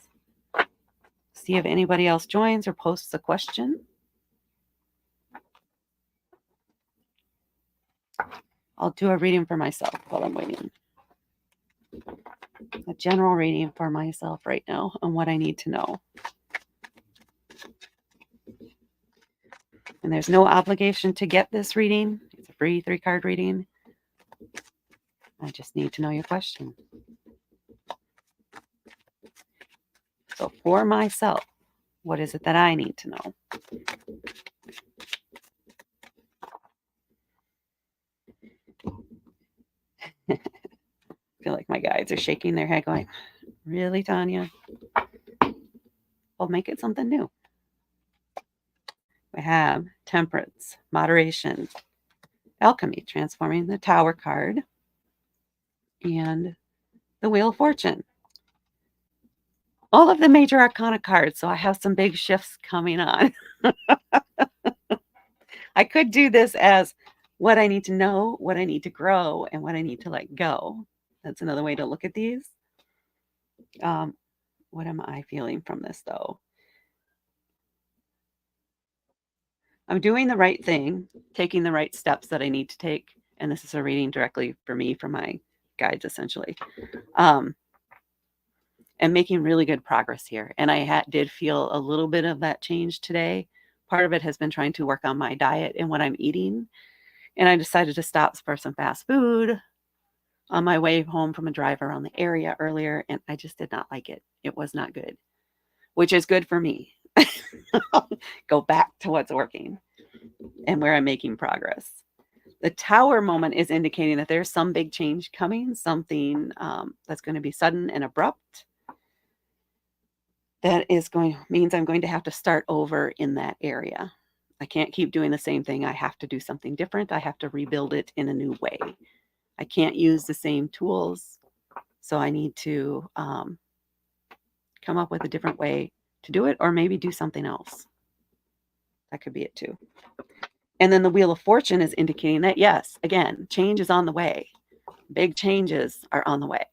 See if anybody else joins or posts a question. I'll do a reading for myself while I'm waiting. A general reading for myself right now on what I need to know. And there's no obligation to get this reading. It's a free 3-card reading. I just need to know your question. So for myself, what is it that I need to know? I feel like my guides are shaking their head going, really, Tanya? Well, make it something new. We have Temperance, Moderation, Alchemy, transforming the Tower card, and the Wheel of Fortune. All of the major arcana cards, so I have some big shifts coming on. I could do this as what I need to know, what I need to grow, and what I need to let go. That's another way to look at these. What am I feeling from this, though? I'm doing the right thing, taking the right steps that I need to take. And this is a reading directly for me, from my guides, essentially. And making really good progress here. And I did feel a little bit of that change today. Part of it has been trying to work on my diet and what I'm eating. And I decided to stop for some fast food on my way home from a drive around the area earlier. And I just did not like it. It was not good, which is good for me. Go back to what's working and where I'm making progress. The Tower moment is indicating that there's some big change coming, something that's going to be sudden and abrupt. That means I'm going to have to start over in that area. I can't keep doing the same thing. I have to do something different. I have to rebuild it in a new way. I can't use the same tools. So I need to come up with a different way to do it, or maybe do something else. That could be it too. And then the Wheel of Fortune is indicating that, yes, again, change is on the way. Big changes are on the way.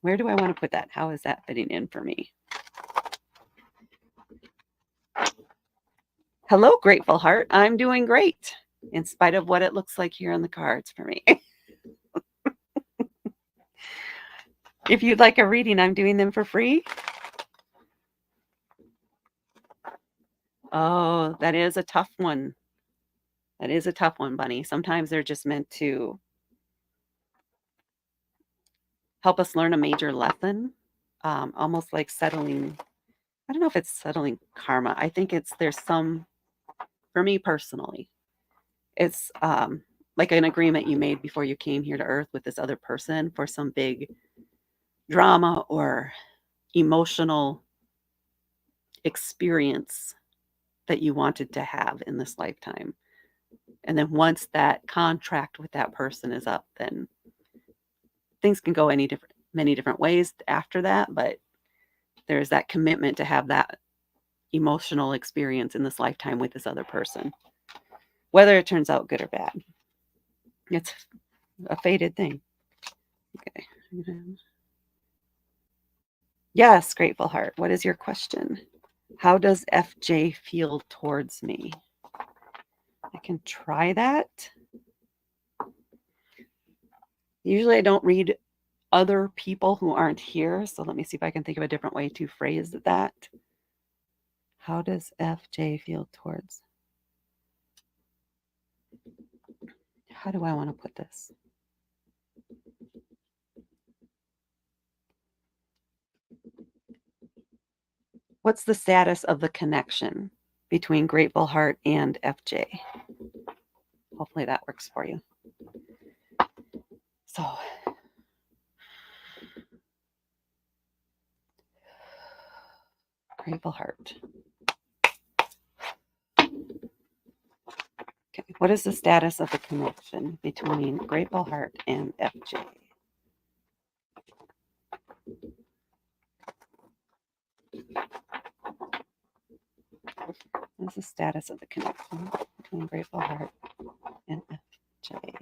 Where do I want to put that? How is that fitting in for me? Hello, Grateful Heart. I'm doing great, in spite of what it looks like here on the cards for me. If you'd like a reading, I'm doing them for free. Oh, that is a tough one. That is a tough one, Bunny. Sometimes they're just meant to help us learn a major lesson, almost like settling. I don't know if it's settling karma. I think there's some, for me personally, it's like an agreement you made before you came here to Earth with this other person for some big drama or emotional experience that you wanted to have in this lifetime. And then once that contract with that person is up, then things can go many different ways after that. But there's that commitment to have that emotional experience in this lifetime with this other person, whether it turns out good or bad. It's a fated thing. Okay. Yes, Grateful Heart. What is your question? How does FJ feel towards me? I can try that. Usually I don't read other people who aren't here. So let me see if I can think of a different way to phrase that. How does FJ feel towards? How do I want to put this? What's the status of the connection between Grateful Heart and FJ? Hopefully that works for you. So, Grateful Heart. Okay, what is the status of the connection between Grateful Heart and FJ? What's the status of the connection between Grateful Heart and FJ?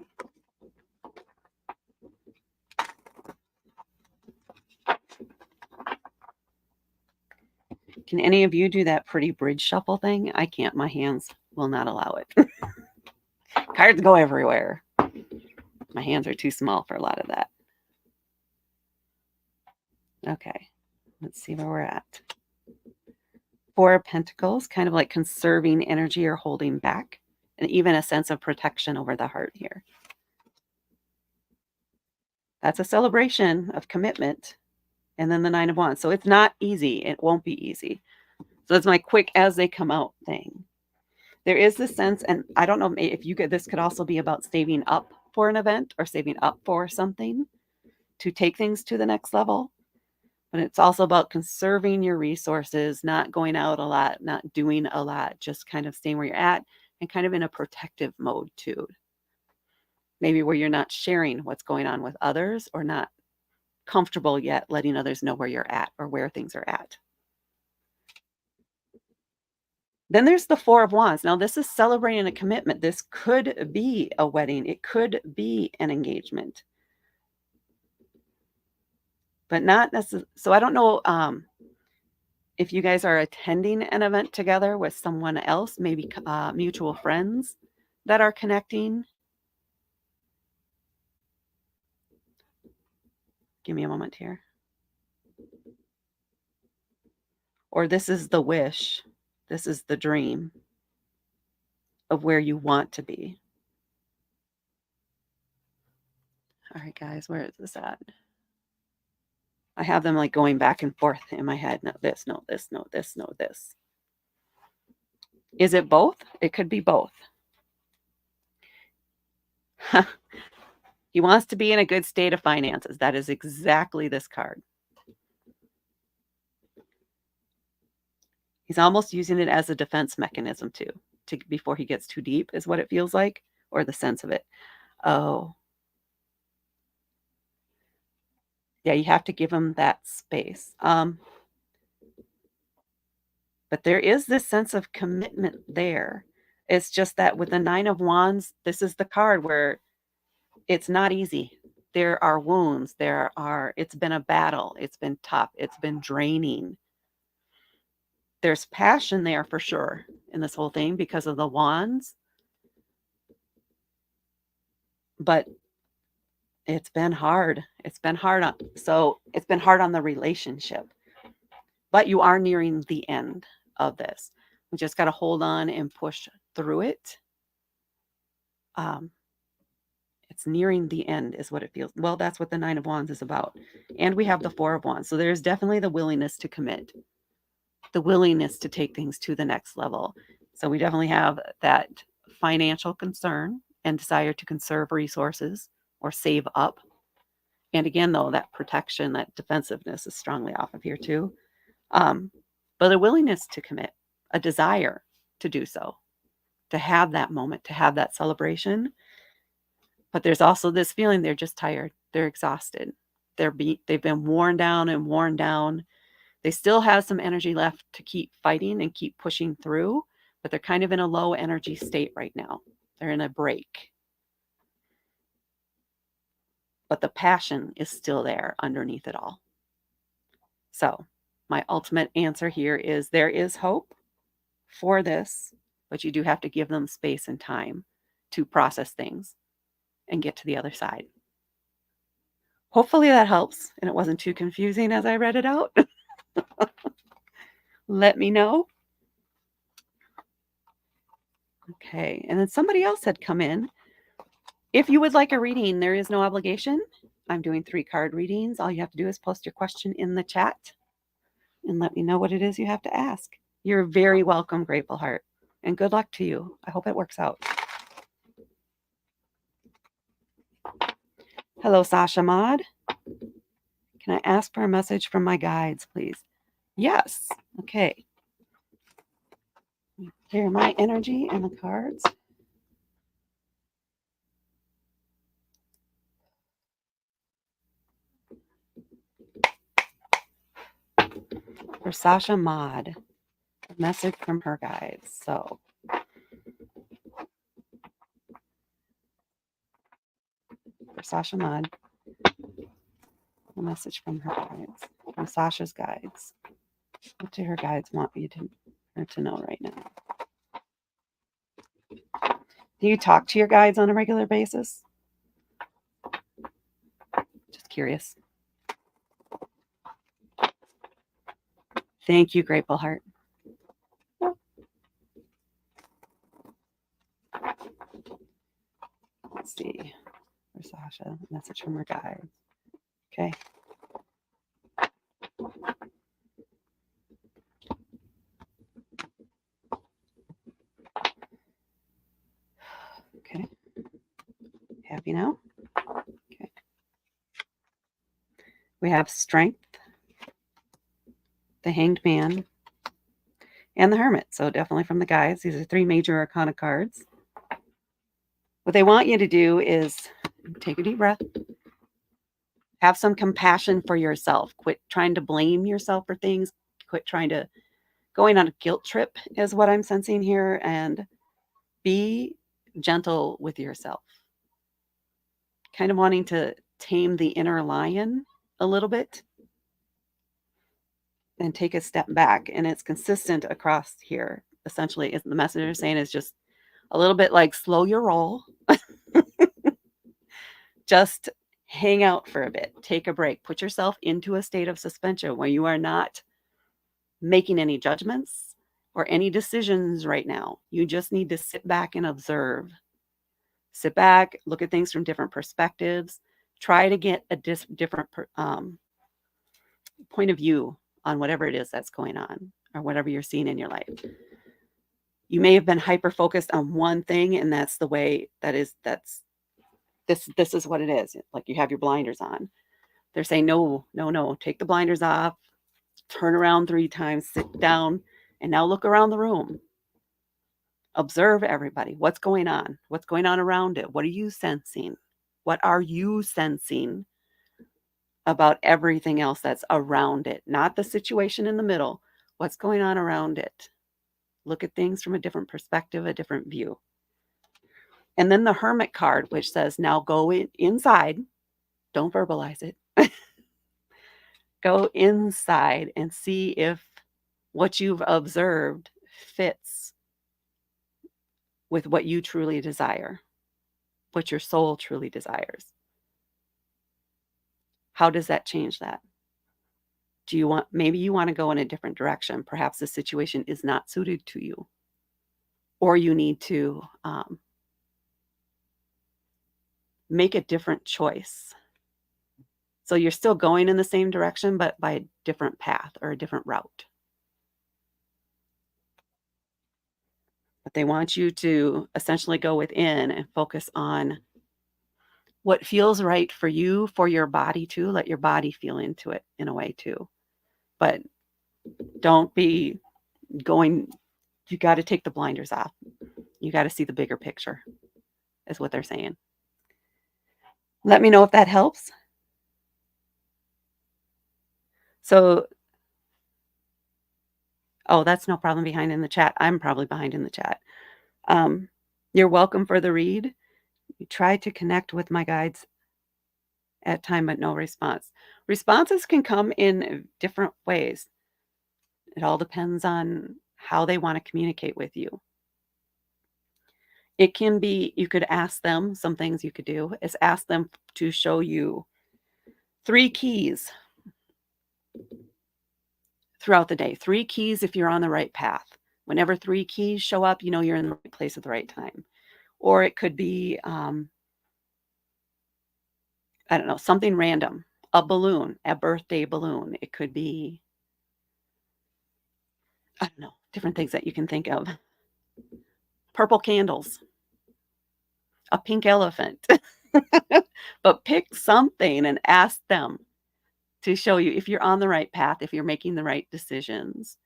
Can any of you do that pretty bridge shuffle thing? I can't. My hands will not allow it. Cards go everywhere. My hands are too small for a lot of that. Okay, let's see where we're at. Four of Pentacles, kind of like conserving energy or holding back, and even a sense of protection over the heart here. That's a celebration of commitment. And then the Nine of Wands. So it's not easy. It won't be easy. So that's my quick as they come out thing. There is this sense, and I don't know if you get this, could also be about saving up for an event or saving up for something to take things to the next level. But it's also about conserving your resources, not going out a lot, not doing a lot, just kind of staying where you're at and kind of in a protective mode too. Maybe where you're not sharing what's going on with others or not comfortable yet letting others know where you're at or where things are at. Then there's the Four of Wands. Now, this is celebrating a commitment. This could be a wedding. It could be an engagement. But not necessarily. So I don't know if you guys are attending an event together with someone else, maybe mutual friends that are connecting. Give me a moment here. Or this is the wish. This is the dream of where you want to be. All right, guys, where is this at? I have them like going back and forth in my head. No, this, no, this, no, this, no, this. Is it both? It could be both. He wants to be in a good state of finances. That is exactly this card. He's almost using it as a defense mechanism too, before he gets too deep is what it feels like, or the sense of it. Oh. Yeah, you have to give him that space. But there is this sense of commitment there. It's just that with the Nine of Wands, this is the card where it's not easy. There are wounds. It's been a battle. It's been tough. It's been draining. There's passion there for sure in this whole thing because of the wands. But it's been hard. It's been hard on the relationship. But you are nearing the end of this. We just got to hold on and push through it. It's nearing the end is what it feels. Well, that's what the Nine of Wands is about. And we have the Four of Wands. So there's definitely the willingness to commit, the willingness to take things to the next level. So we definitely have that financial concern and desire to conserve resources or save up. And again, though, that protection, that defensiveness is strongly off of here too. But a willingness to commit, a desire to do so, to have that moment, to have that celebration. But there's also this feeling they're just tired. They're exhausted. They've been worn down and worn down. They still have some energy left to keep fighting and keep pushing through, but they're kind of in a low energy state right now. They're in a break. But the passion is still there underneath it all. So my ultimate answer here is there is hope for this, but you do have to give them space and time to process things and get to the other side. Hopefully that helps and it wasn't too confusing as I read it out. Let me know. Okay. And then somebody else had come in. If you would like a reading, there is no obligation. I'm doing 3 card readings. All you have to do is post your question in the chat and let me know what it is you have to ask. You're very welcome, Grateful Heart. And good luck to you. I hope it works out. Hello, Sasha Mod. Can I ask for a message from my guides, please? Yes. Okay. Clear my energy and the cards. For Sasha Mod, a message from her guides. So, for Sasha Mod, a message from her guides, from Sasha's guides. What do her guides want her to know right now? Do you talk to your guides on a regular basis? Just curious. Thank you, Grateful Heart. Let's see. For Sasha, a message from her guides. Okay. Okay. Happy now? Okay. We have Strength, the Hanged Man, and the Hermit. So definitely from the guides. These are 3 major arcana cards. What they want you to do is take a deep breath. Have some compassion for yourself. Quit trying to blame yourself for things. Quit trying to going on a guilt trip is what I'm sensing here, and be gentle with yourself. Kind of wanting to tame the inner lion a little bit and take a step back. And it's consistent across here. Essentially, the messenger is saying is just a little bit like slow your roll. Just hang out for a bit. Take a break. Put yourself into a state of suspension where you are not making any judgments or any decisions right now. You just need to sit back and observe. Sit back, look at things from different perspectives. Try to get a different point of view on whatever it is that's going on or whatever you're seeing in your life. You may have been hyper focused on one thing, and that's the way this is what it is. Like you have your blinders on. They're saying, no, take the blinders off, turn around 3 times, sit down, and now look around the room. Observe everybody. What's going on? What's going on around it? What are you sensing? What are you sensing about everything else that's around it? Not the situation in the middle. What's going on around it? Look at things from a different perspective, a different view. And then the Hermit card, which says, now go inside. Don't verbalize it. Go inside and see if what you've observed fits with what you truly desire, what your soul truly desires. How does that change that? Maybe you want to go in a different direction. Perhaps the situation is not suited to you, or you need to make a different choice. So you're still going in the same direction, but by a different path or a different route. But they want you to essentially go within and focus on what feels right for you, for your body too. Let your body feel into it in a way too. But don't be going, you got to take the blinders off. You got to see the bigger picture, is what they're saying. Let me know if that helps. So, oh, that's no problem behind in the chat. I'm probably behind in the chat. You're welcome for the read. You try to connect with my guides at time, but no response. Responses can come in different ways. It all depends on how they want to communicate with you. It can be, you could ask them, some things you could do is ask them to show you 3 keys throughout the day. 3 keys if you're on the right path. Whenever 3 keys show up, you know you're in the right place at the right time. Or it could be, I don't know, something random, a balloon, a birthday balloon. It could be, I don't know, different things that you can think of. Purple candles, a pink elephant. But pick something and ask them to show you if you're on the right path, if you're making the right decisions.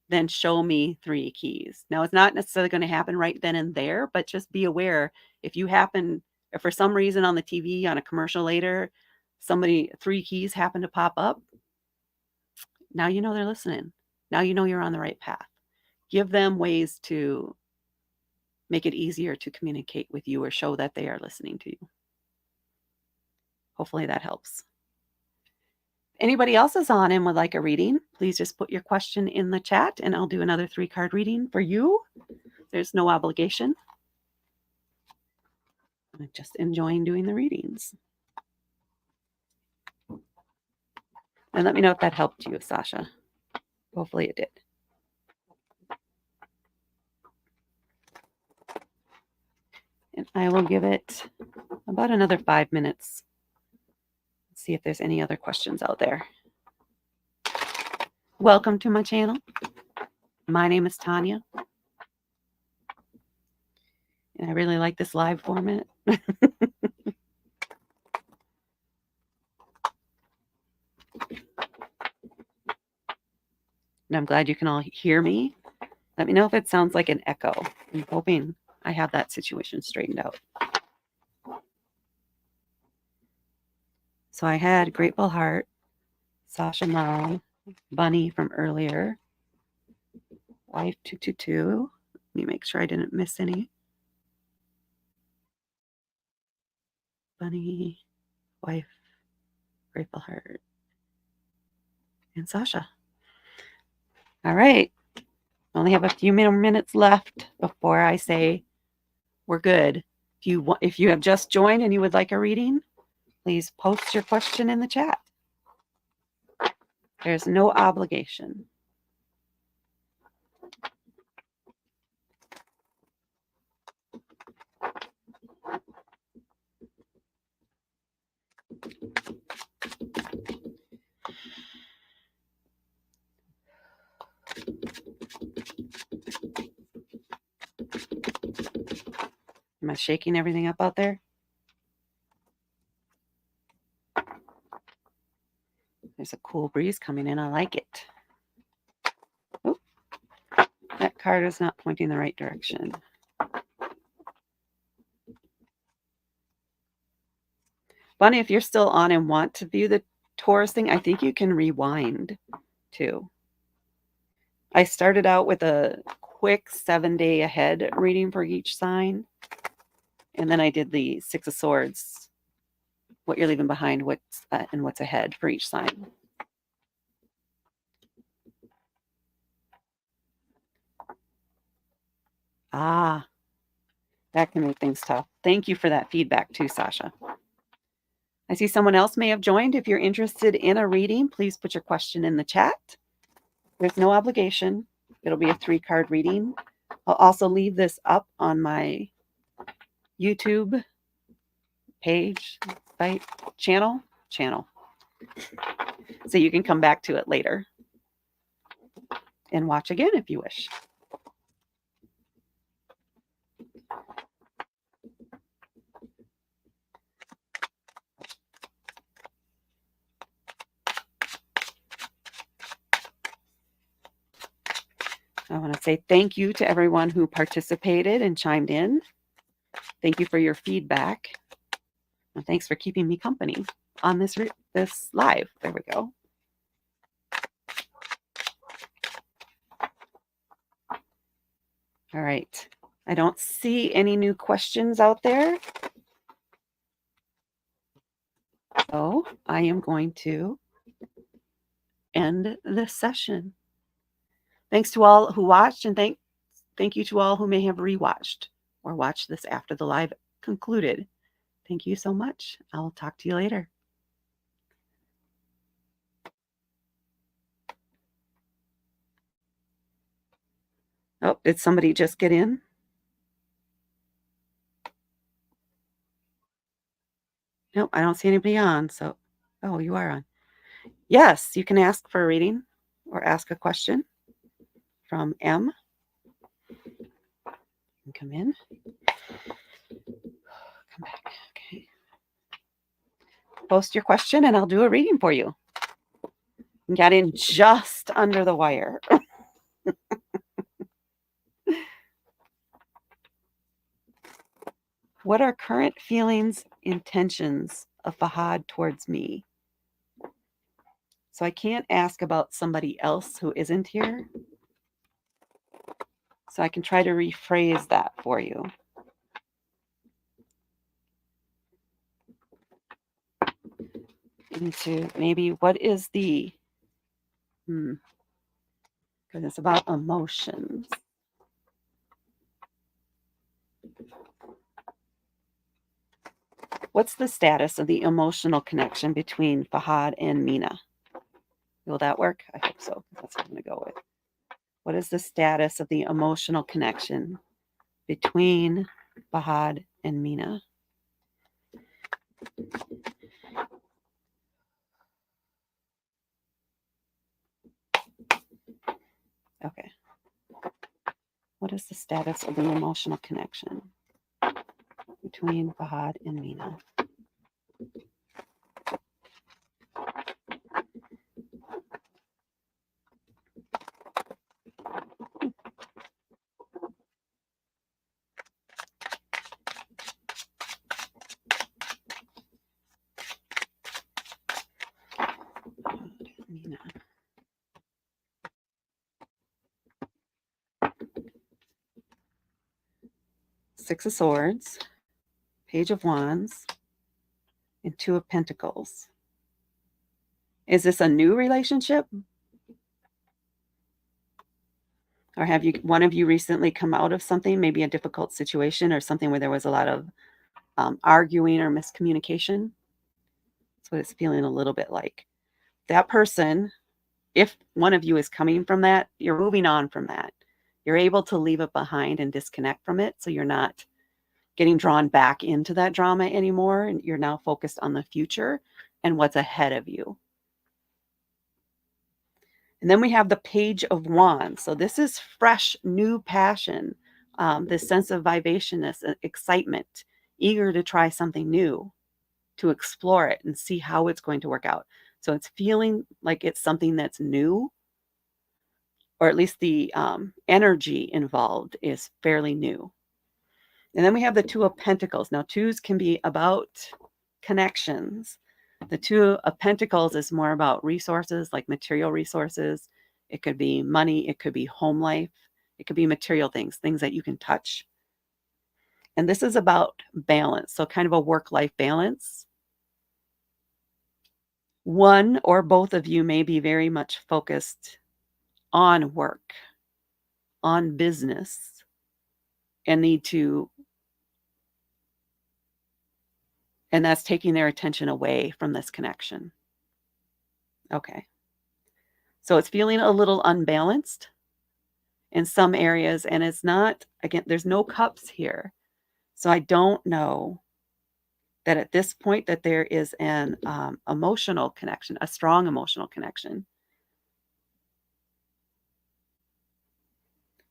Then show me 3 keys. Now, it's not necessarily going to happen right then and there, but just be aware if if for some reason on the TV, on a commercial later, 3 keys happen to pop up, now you know they're listening. Now you know you're on the right path. Give them ways to make it easier to communicate with you or show that they are listening to you. Hopefully that helps. Anybody else is on and would like a reading, please just put your question in the chat and I'll do another 3-card reading for you. There's no obligation. I'm just enjoying doing the readings. And let me know if that helped you, Sasha. Hopefully it did. And I will give it about another 5 minutes. Let's see if there's any other questions out there. Welcome to my channel. My name is Tanya. And I really like this live format. And I'm glad you can all hear me. Let me know if it sounds like an echo. I'm hoping I have that situation straightened out. So I had Grateful Heart, Sasha Mom, Bunny from earlier, Wife 222. Let me make sure I didn't miss any. Bunny, Wife, Grateful Heart, and Sasha. All right. Only have a few more minutes left before I say we're good. If you have just joined and you would like a reading, please post your question in the chat. There's no obligation. Am I shaking everything up out there? There's a cool breeze coming in. I like it. Oh, that card is not pointing the right direction. Bunny, if you're still on and want to view the Taurus thing, I think you can rewind too. I started out with a quick 7-day ahead reading for each sign. And then I did the 6 of Swords, what you're leaving behind, and what's ahead for each sign. Ah, that can make things tough. Thank you for that feedback too, Sasha. I see someone else may have joined. If you're interested in a reading, please put your question in the chat. There's no obligation. It'll be a 3-card reading. I'll also leave this up on my YouTube page, site, channel, so you can come back to it later and watch again if you wish. I want to say thank you to everyone who participated and chimed in. Thank you for your feedback. And thanks for keeping me company on this live. There we go. All right. I don't see any new questions out there. So I am going to end this session. Thanks to all who watched, and thank you to all who may have rewatched or watched this after the live concluded. Thank you so much. I'll talk to you later. Oh, did somebody just get in? Nope, I don't see anybody on. So, oh, you are on. Yes, you can ask for a reading or ask a question from M. Come in, come back. Okay. Post your question and I'll do a reading for you. Got in just under the wire. What are current feelings, intentions of Fahad towards me? So I can't ask about somebody else who isn't here. So I can try to rephrase that for you. Into maybe what is the, because it's about emotions. What's the status of the emotional connection between Fahad and Mina? Will that work? I hope so. That's what I'm going to go with. What is the status of the emotional connection between Fahad and Mina? Okay. What is the status of the emotional connection between Fahad and Mina? Mina. Six of Swords, Page of Wands, and Two of Pentacles. Is this a new relationship? Or have you one of you recently come out of something, maybe a difficult situation or something where there was a lot of arguing or miscommunication? That's what it's feeling a little bit like. That person, if one of you is coming from that, you're moving on from that. You're able to leave it behind and disconnect from it. So you're not getting drawn back into that drama anymore. And you're now focused on the future and what's ahead of you. And then we have the Page of Wands. So this is fresh, new passion, this sense of vivacious excitement, eager to try something new, to explore it and see how it's going to work out. So it's feeling like it's something that's new, or at least the energy involved is fairly new. And then we have the Two of Pentacles. Now, twos can be about connections. The Two of Pentacles is more about resources, like material resources. It could be money. It could be home life. It could be material things, things that you can touch. And this is about balance. So kind of a work-life balance. One or both of you may be very much focused on work, on business, and and that's taking their attention away from this connection. Okay. So it's feeling a little unbalanced in some areas, and it's not, again, there's no cups here. So I don't know that at this point that there is an emotional connection, a strong emotional connection.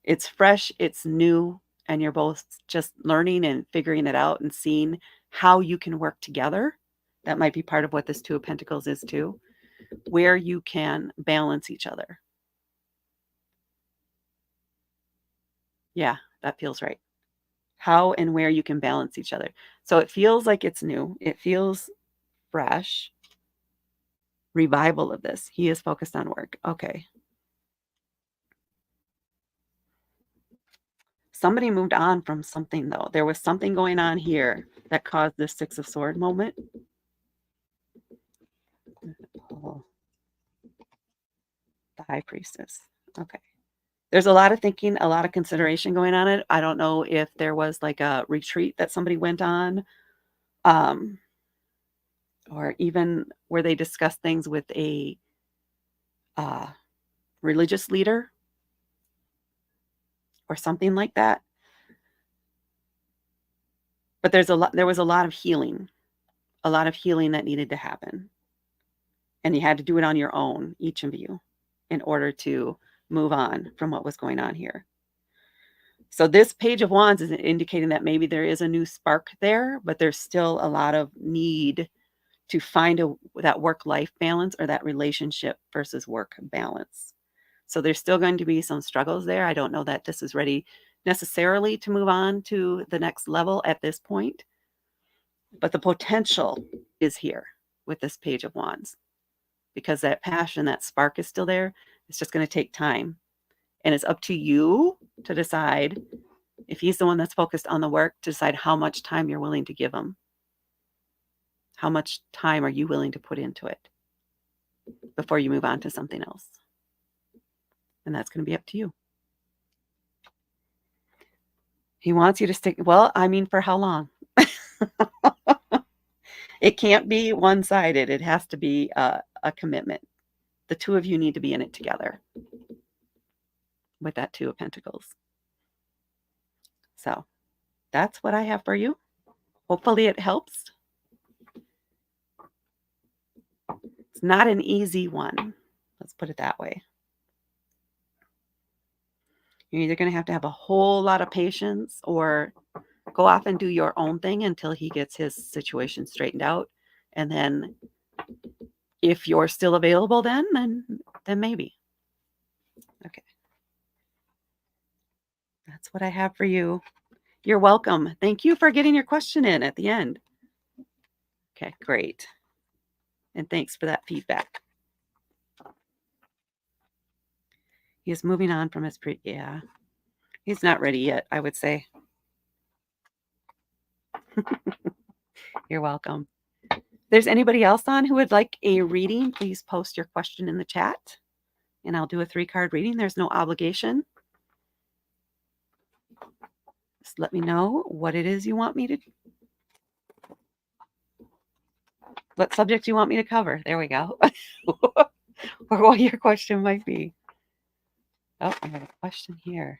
It's fresh, it's new, and you're both just learning and figuring it out and seeing how you can work together. That might be part of what this Two of Pentacles is too, where you can balance each other. Yeah, that feels right. How and where you can balance each other. So it feels like it's new. It feels fresh. Revival of this. He is focused on work. Okay. Somebody moved on from something though. There was something going on here that caused this Six of Sword moment. Oh, the High Priestess. Okay. There's a lot of thinking, a lot of consideration going on it. I don't know if there was like a retreat that somebody went on, um, or even where they discussed things with a uh, religious leader, or something like that. But there was a lot of healing that needed to happen. And you had to do it on your own, each of you, in order to move on from what was going on here. So this Page of Wands is indicating that maybe there is a new spark there, but there's still a lot of need to find that work-life balance or that relationship versus work balance. So there's still going to be some struggles there. I don't know that this is ready necessarily to move on to the next level at this point, but the potential is here with this Page of Wands, because that passion, that spark is still there. It's just going to take time. And it's up to you to decide, if he's the one that's focused on the work, to decide how much time you're willing to give him. How much time are you willing to put into it before you move on to something else? And that's going to be up to you. He wants you to stick. Well, I mean, for how long? It can't be one-sided. It has to be a commitment. The two of you need to be in it together with that Two of Pentacles. So that's what I have for you. Hopefully it helps. It's not an easy one. Let's put it that way. You're either going to have a whole lot of patience, or go off and do your own thing until he gets his situation straightened out. And then if you're still available, then maybe. Okay. That's what I have for you. You're welcome. Thank you for getting your question in at the end. Okay, great. And thanks for that feedback. He's moving on from his yeah. He's not ready yet, I would say. You're welcome. If there's anybody else on who would like a reading, please post your question in the chat, and I'll do a 3-card reading. There's no obligation. Just let me know what it is you want me to, what subject you want me to cover. There we go. Or what your question might be. Oh, I have a question here.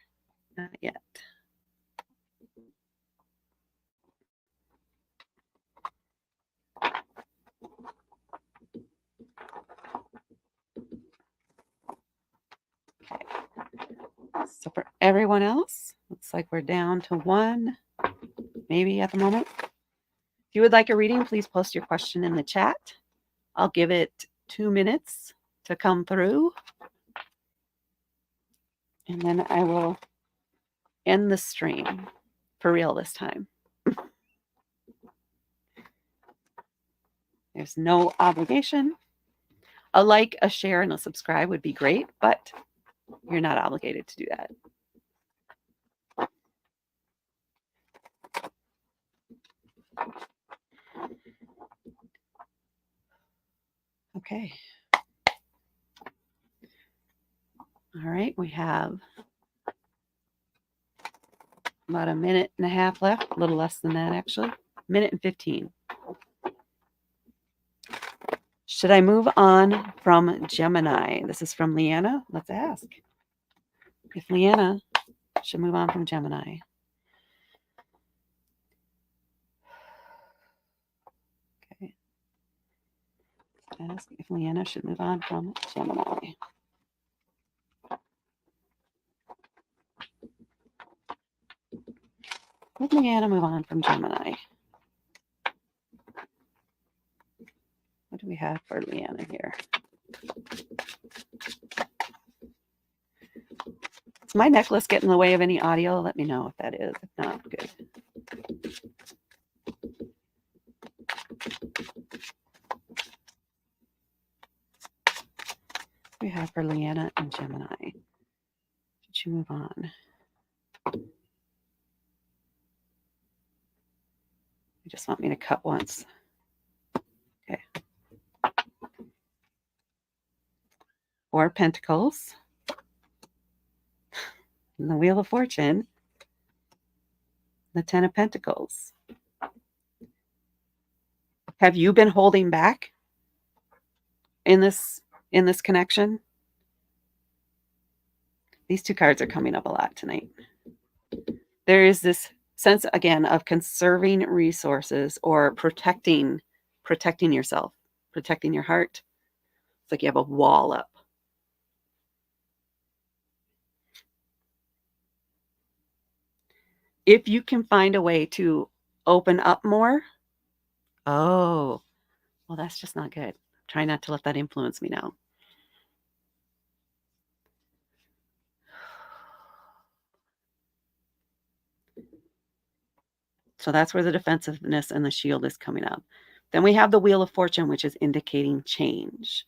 Not yet. Okay. So for everyone else, looks like we're down to 1, maybe at the moment. If you would like a reading, please post your question in the chat. I'll give it 2 minutes to come through, and then I will end the stream for real this time. There's no obligation. A like, a share, and a subscribe would be great, but you're not obligated to do that. Okay. All right, we have about a minute and a half left, a little less than that actually, minute and 15. Should I move on from Gemini? This is from Leanna. Let's ask if Leanna should move on from Gemini. Okay. Let's ask if Leanna should move on from Gemini. Would Leanna move on from Gemini? What do we have for Leanna here? Is my necklace get in the way of any audio? Let me know if that is. If not, good. What do we have for Leanna and Gemini? Should you move on? You just want me to cut once. Okay. 4 of Pentacles. And the Wheel of Fortune. The 10 of Pentacles. Have you been holding back in this connection? These 2 cards are coming up a lot tonight. there is this sense again of conserving resources or protecting yourself, protecting your heart. It's like you have a wall up. If you can find a way to open up more, oh, well, that's just not good. Try not to let that influence me now. So that's where the defensiveness and the shield is coming up. Then we have the Wheel of Fortune, which is indicating change,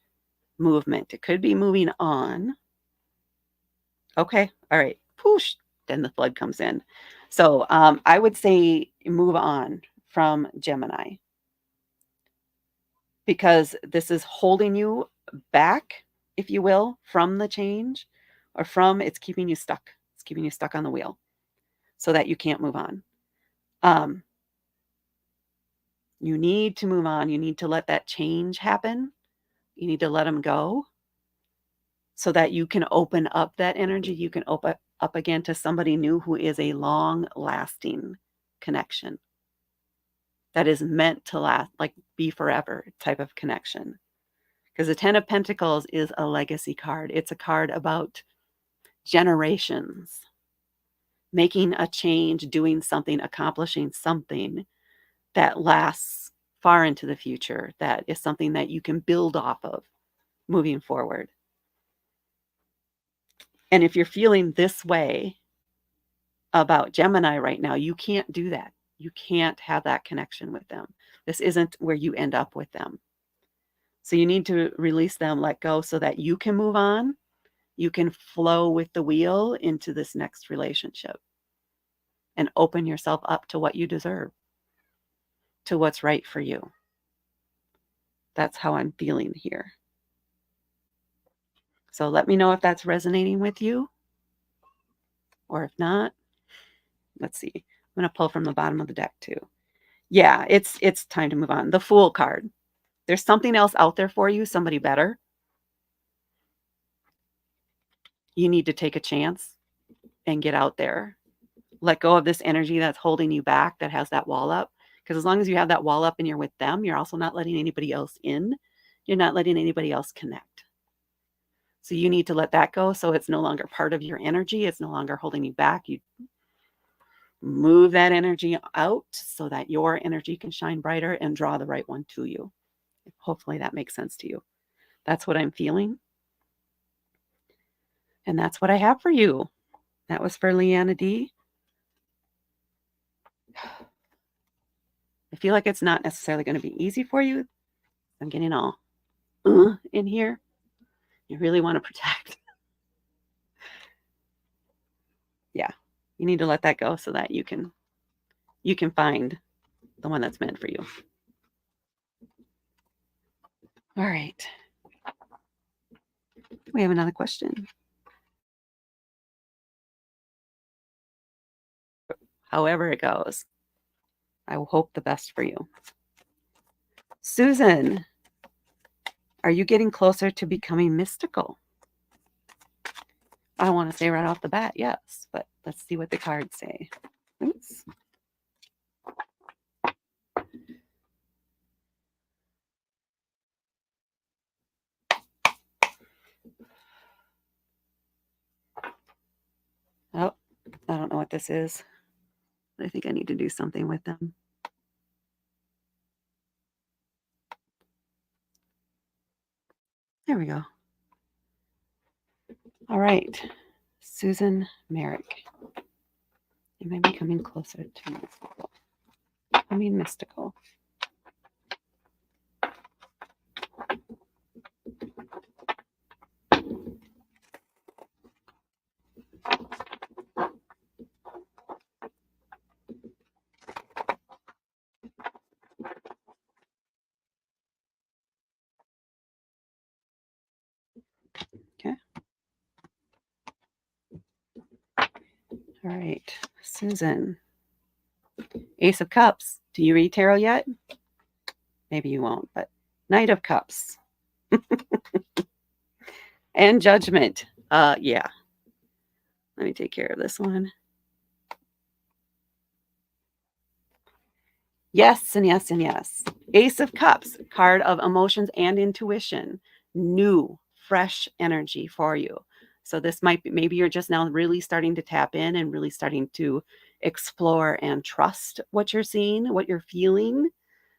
movement. It could be moving on. Okay, all right. Poosh. Then the flood comes in. So I would say move on from Gemini because this is holding you back, if you will, from the change or from it's keeping you stuck. It's keeping you stuck on the wheel so that you can't move on. You need to move on. You need to let that change happen. You need to let them go so that you can open up that energy. You can open up again to somebody new who is a long lasting connection that is meant to last, like be forever type of connection. Because the 10 of Pentacles is a legacy card. It's a card about generations, making a change, doing something, accomplishing something that lasts far into the future, that is something that you can build off of moving forward. And if you're feeling this way about Gemini right now, you can't do that. You can't have that connection with them. This isn't where you end up with them. So you need to release them, let go so that you can move on. You can flow with the wheel into this next relationship and open yourself up to what you deserve, to what's right for you. That's how I'm feeling here. So let me know if that's resonating with you, or if not, let's see. I'm going to pull from the bottom of the deck too. Yeah, it's time to move on. The Fool card. There's something else out there for you, somebody better. You need to take a chance and get out there. Let go of this energy that's holding you back, that has that wall up. Because as long as you have that wall up and you're with them, you're also not letting anybody else in. You're not letting anybody else connect. So you need to let that go so it's no longer part of your energy. It's no longer holding you back. You move that energy out so that your energy can shine brighter and draw the right one to you. Hopefully that makes sense to you. That's what I'm feeling. And that's what I have for you. That was for Leanna D. I feel like it's not necessarily going to be easy for you. I'm getting all in here. You really want to protect. Yeah, you need to let that go so that you can find the one that's meant for you. All right. We have another question. However it goes, I will hope the best for you. Susan, are you getting closer to becoming mystical? I want to say right off the bat, yes, but let's see what the cards say. Oops. Oh, I don't know what this is. I think I need to do something with them. There we go. All right. Susan Merrick. Am I becoming closer to mystical? Becoming mystical. Okay. All right. Susan. Ace of Cups. Do you read tarot yet? Maybe you won't, but Knight of Cups. And Judgment. Yeah. Let me take care of this one. Yes, and yes, and yes. Ace of Cups, card of emotions and intuition. New, fresh energy for you. So this might be, maybe you're just now really starting to tap in and really starting to explore and trust what you're seeing, what you're feeling,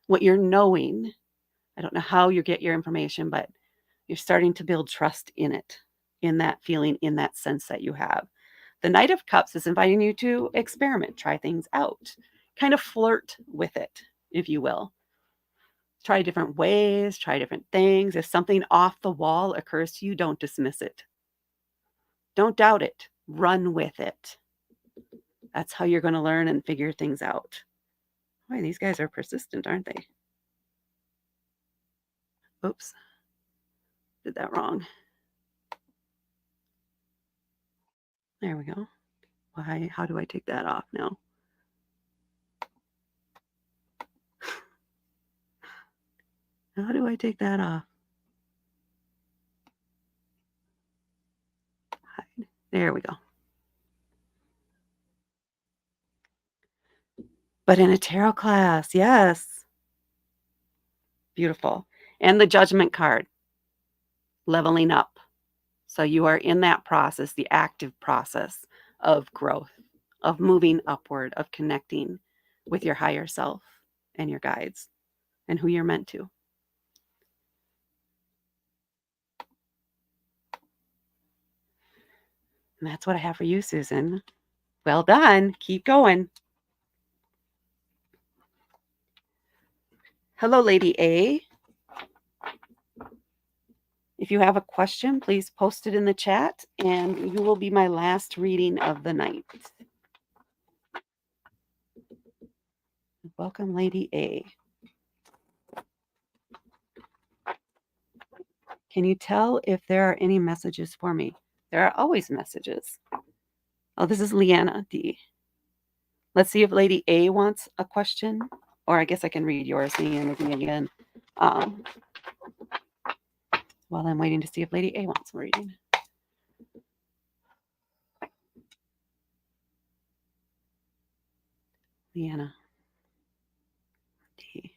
what you're knowing. I don't know how you get your information, but you're starting to build trust in it, in that feeling, in that sense that you have. The Knight of Cups is inviting you to experiment, try things out, kind of flirt with it, if you will. Try different ways, try different things. If something off the wall occurs to you, don't dismiss it. Don't doubt it. Run with it. That's how you're going to learn and figure things out. Boy, these guys are persistent, aren't they? Oops, did that wrong. There we go. Why? How do I take that off now? How do I take that off? Hide. There we go. But in a tarot class, yes. Beautiful. And the Judgment card, leveling up. So you are in that process, the active process of growth, of moving upward, of connecting with your higher self and your guides and who you're meant to. And that's what I have for you, Susan. Well done. Keep going. Hello, Lady A. If you have a question, please post it in the chat, and you will be my last reading of the night. Welcome, Lady A. Can you tell if there are any messages for me? There are always messages. Oh, this is Leanna D. Let's see if Lady A wants a question, or I guess I can read yours, Leanna D, again, um, while I'm waiting to see if Lady A wants a reading. Leanna D.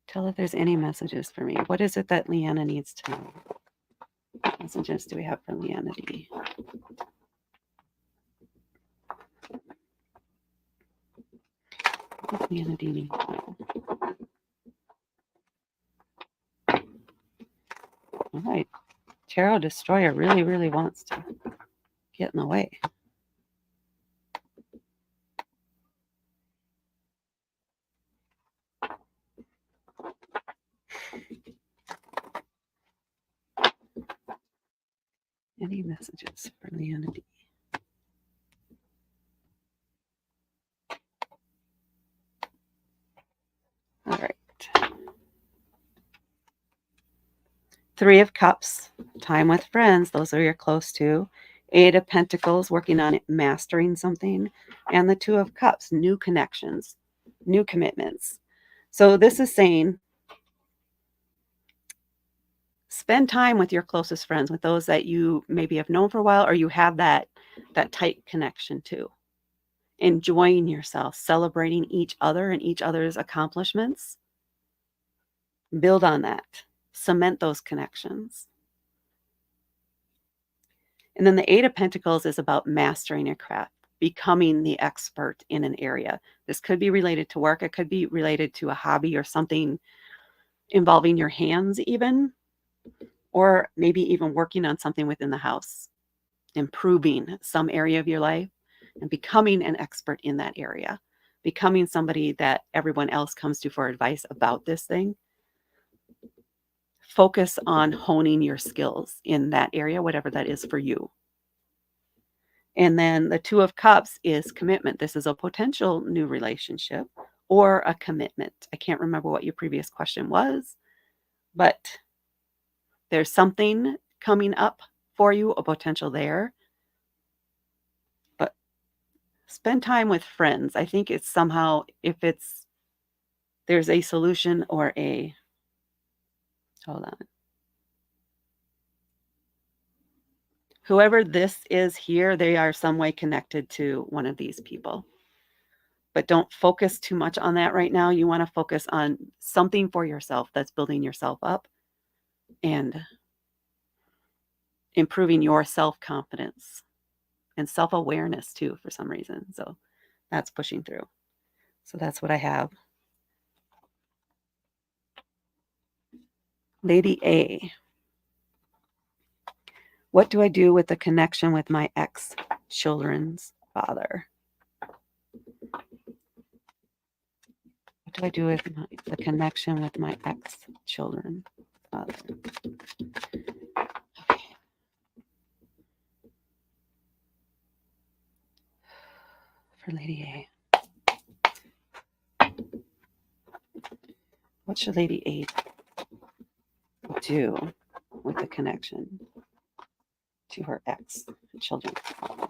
Tell if there's any messages for me. What is it that Leanna needs to know? What messages do we have for Leanna D? What does Leanna D need to know? All right. Tarot Destroyer really, really wants to get in the way. Any messages for Leanna D? All right. Three of Cups, time with friends. Those are your close to. Eight of Pentacles, working on it, mastering something. And the Two of Cups, new connections, new commitments. So this is saying spend time with your closest friends, with those that you maybe have known for a while or you have that tight connection to. Enjoying yourself, celebrating each other and each other's accomplishments. Build on that. Cement those connections. And then the Eight of Pentacles is about mastering your craft, becoming the expert in an area. This could be related to work. It could be related to a hobby or something involving your hands even, or maybe even working on something within the house, improving some area of your life and becoming an expert in that area, becoming somebody that everyone else comes to for advice about this thing. Focus on honing your skills in that area, whatever that is for you. And then the Two of Cups is commitment. This is a potential new relationship or a commitment. I can't remember what your previous question was, but there's something coming up for you, a potential there. But spend time with friends. I think it's somehow, if there's a solution or hold on. Whoever this is here, they are some way connected to one of these people. but don't focus too much on that right now. You want to focus on something for yourself that's building yourself up and improving your self-confidence and self-awareness too, for some reason. So that's pushing through. So that's what I have. Lady A. What do I do with the connection with my ex-children's father? What do I do with the connection with my ex-children's father? Okay. For Lady A. What should Lady A do with the connection to her ex-children's father?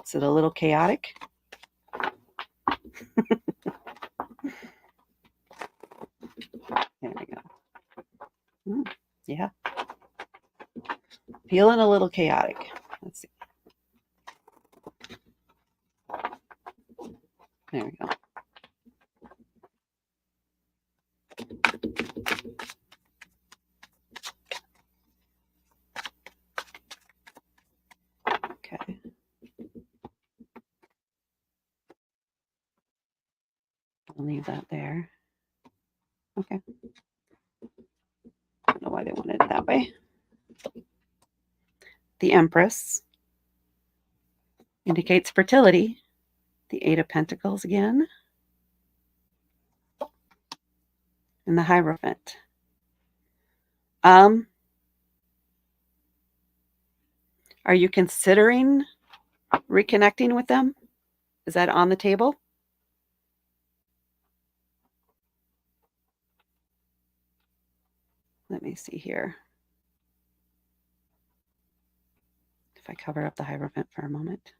Is it a little chaotic? There we go. Yeah. Feeling a little chaotic. Let's see. There we go. Okay. I'll leave that there. Okay. I don't know why they wanted it that way. The Empress indicates fertility. The Eight of Pentacles again. And the Hierophant. Are you considering reconnecting with them? Is that on the table? Let me see here. If I cover up the Hierophant for a moment.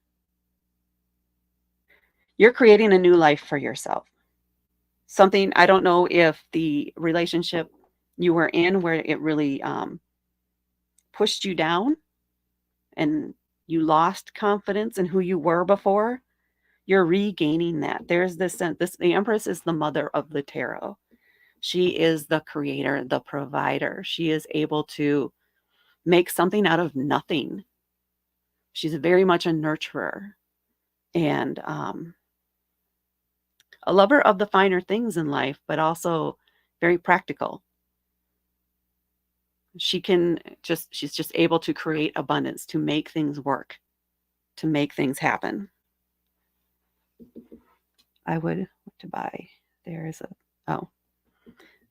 You're creating a new life for yourself. Something, I don't know if the relationship you were in where it really pushed you down and you lost confidence in who you were before, you're regaining that. There's this sense, the Empress is the mother of the tarot. She is the creator, the provider. She is able to make something out of nothing. She's very much a nurturer and a lover of the finer things in life, but also very practical. She's just able to create abundance, to make things work, to make things happen. I would to buy. There's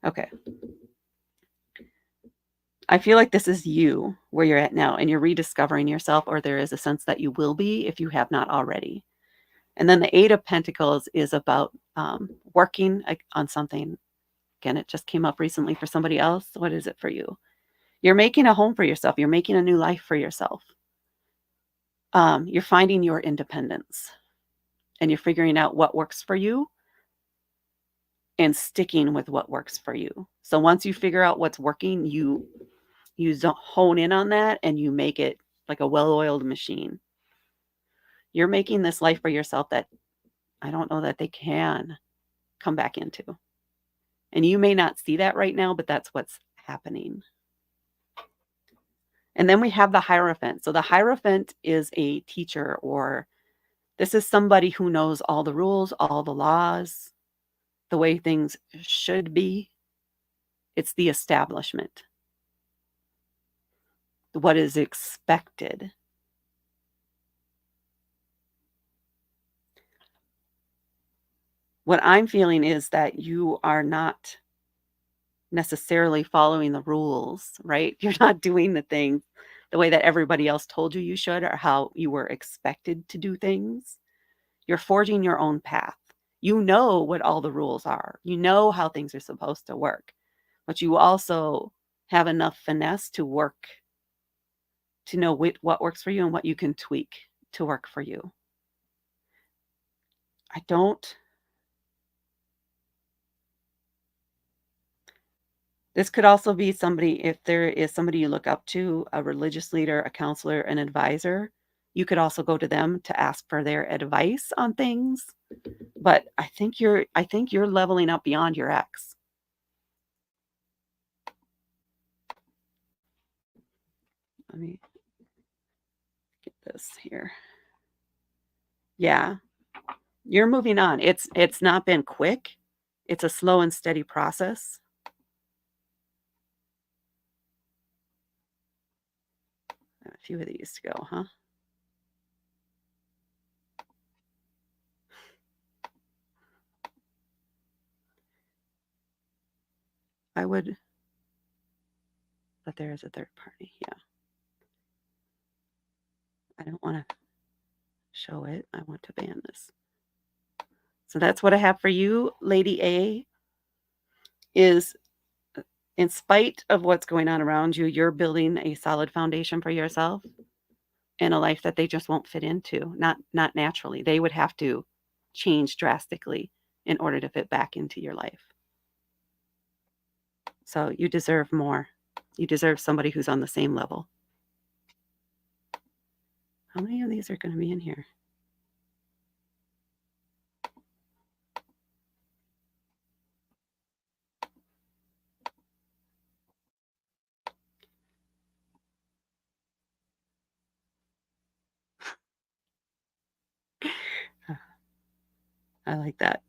okay. I feel like this is you where you're at now and you're rediscovering yourself, or there is a sense that you will be if you have not already. And then the Eight of Pentacles is about working on something. Again, it just came up recently for somebody else. What is it for you? You're making a home for yourself. You're making a new life for yourself. You're finding your independence and you're figuring out what works for you and sticking with what works for you. So once you figure out what's working, you hone in on that and you make it like a well-oiled machine. You're making this life for yourself that I don't know that they can come back into. And you may not see that right now, but that's what's happening. And then we have the Hierophant. So the Hierophant is a teacher, or this is somebody who knows all the rules, all the laws, the way things should be. It's the establishment. What is expected. What I'm feeling is that you are not necessarily following the rules, right? You're not doing the things the way that everybody else told you you should or how you were expected to do things. You're forging your own path. You know what all the rules are. You know how things are supposed to work, but you also have enough finesse to work, to know what works for you and what you can tweak to work for you. I don't This could also be somebody, if there is somebody you look up to, a religious leader, a counselor, an advisor, you could also go to them to ask for their advice on things. But I think you're leveling up beyond your ex. Let me get this here. Yeah, you're moving on. It's not been quick. It's a slow and steady process. A few of these to go, huh? I would, but there is a third party. Yeah, I don't want to show it. I want to ban this. So that's what I have for you, Lady A, is in spite of what's going on around you, you're building a solid foundation for yourself and a life that they just won't fit into, not naturally. They would have to change drastically in order to fit back into your life. So you deserve more. You deserve somebody who's on the same level. How many of these are going to be in here? I like that.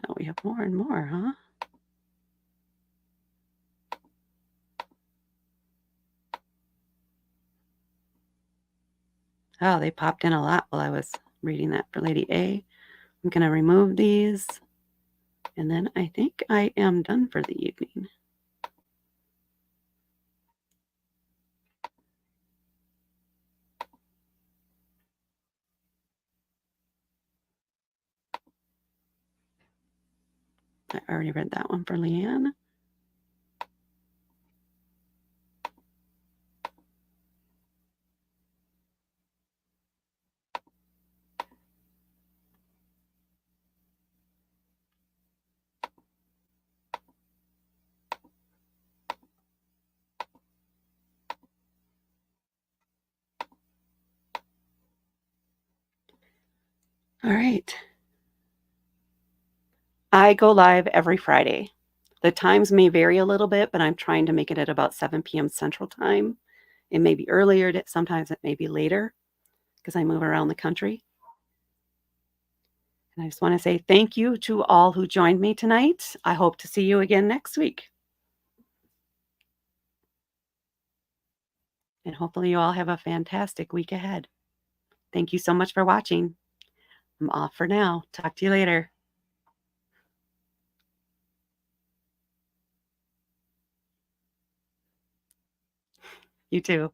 Now we have more and more, huh? Oh, they popped in a lot while I was reading that for Lady A. I'm going to remove these, and then I think I am done for the evening. I already read that one for Leanne. All right. I go live every Friday. The times may vary a little bit, but I'm trying to make it at about 7 p.m. Central Time. It may be earlier, sometimes it may be later because I move around the country. And I just want to say thank you to all who joined me tonight. I hope to see you again next week. And hopefully, you all have a fantastic week ahead. Thank you so much for watching. I'm off for now. Talk to you later. You too.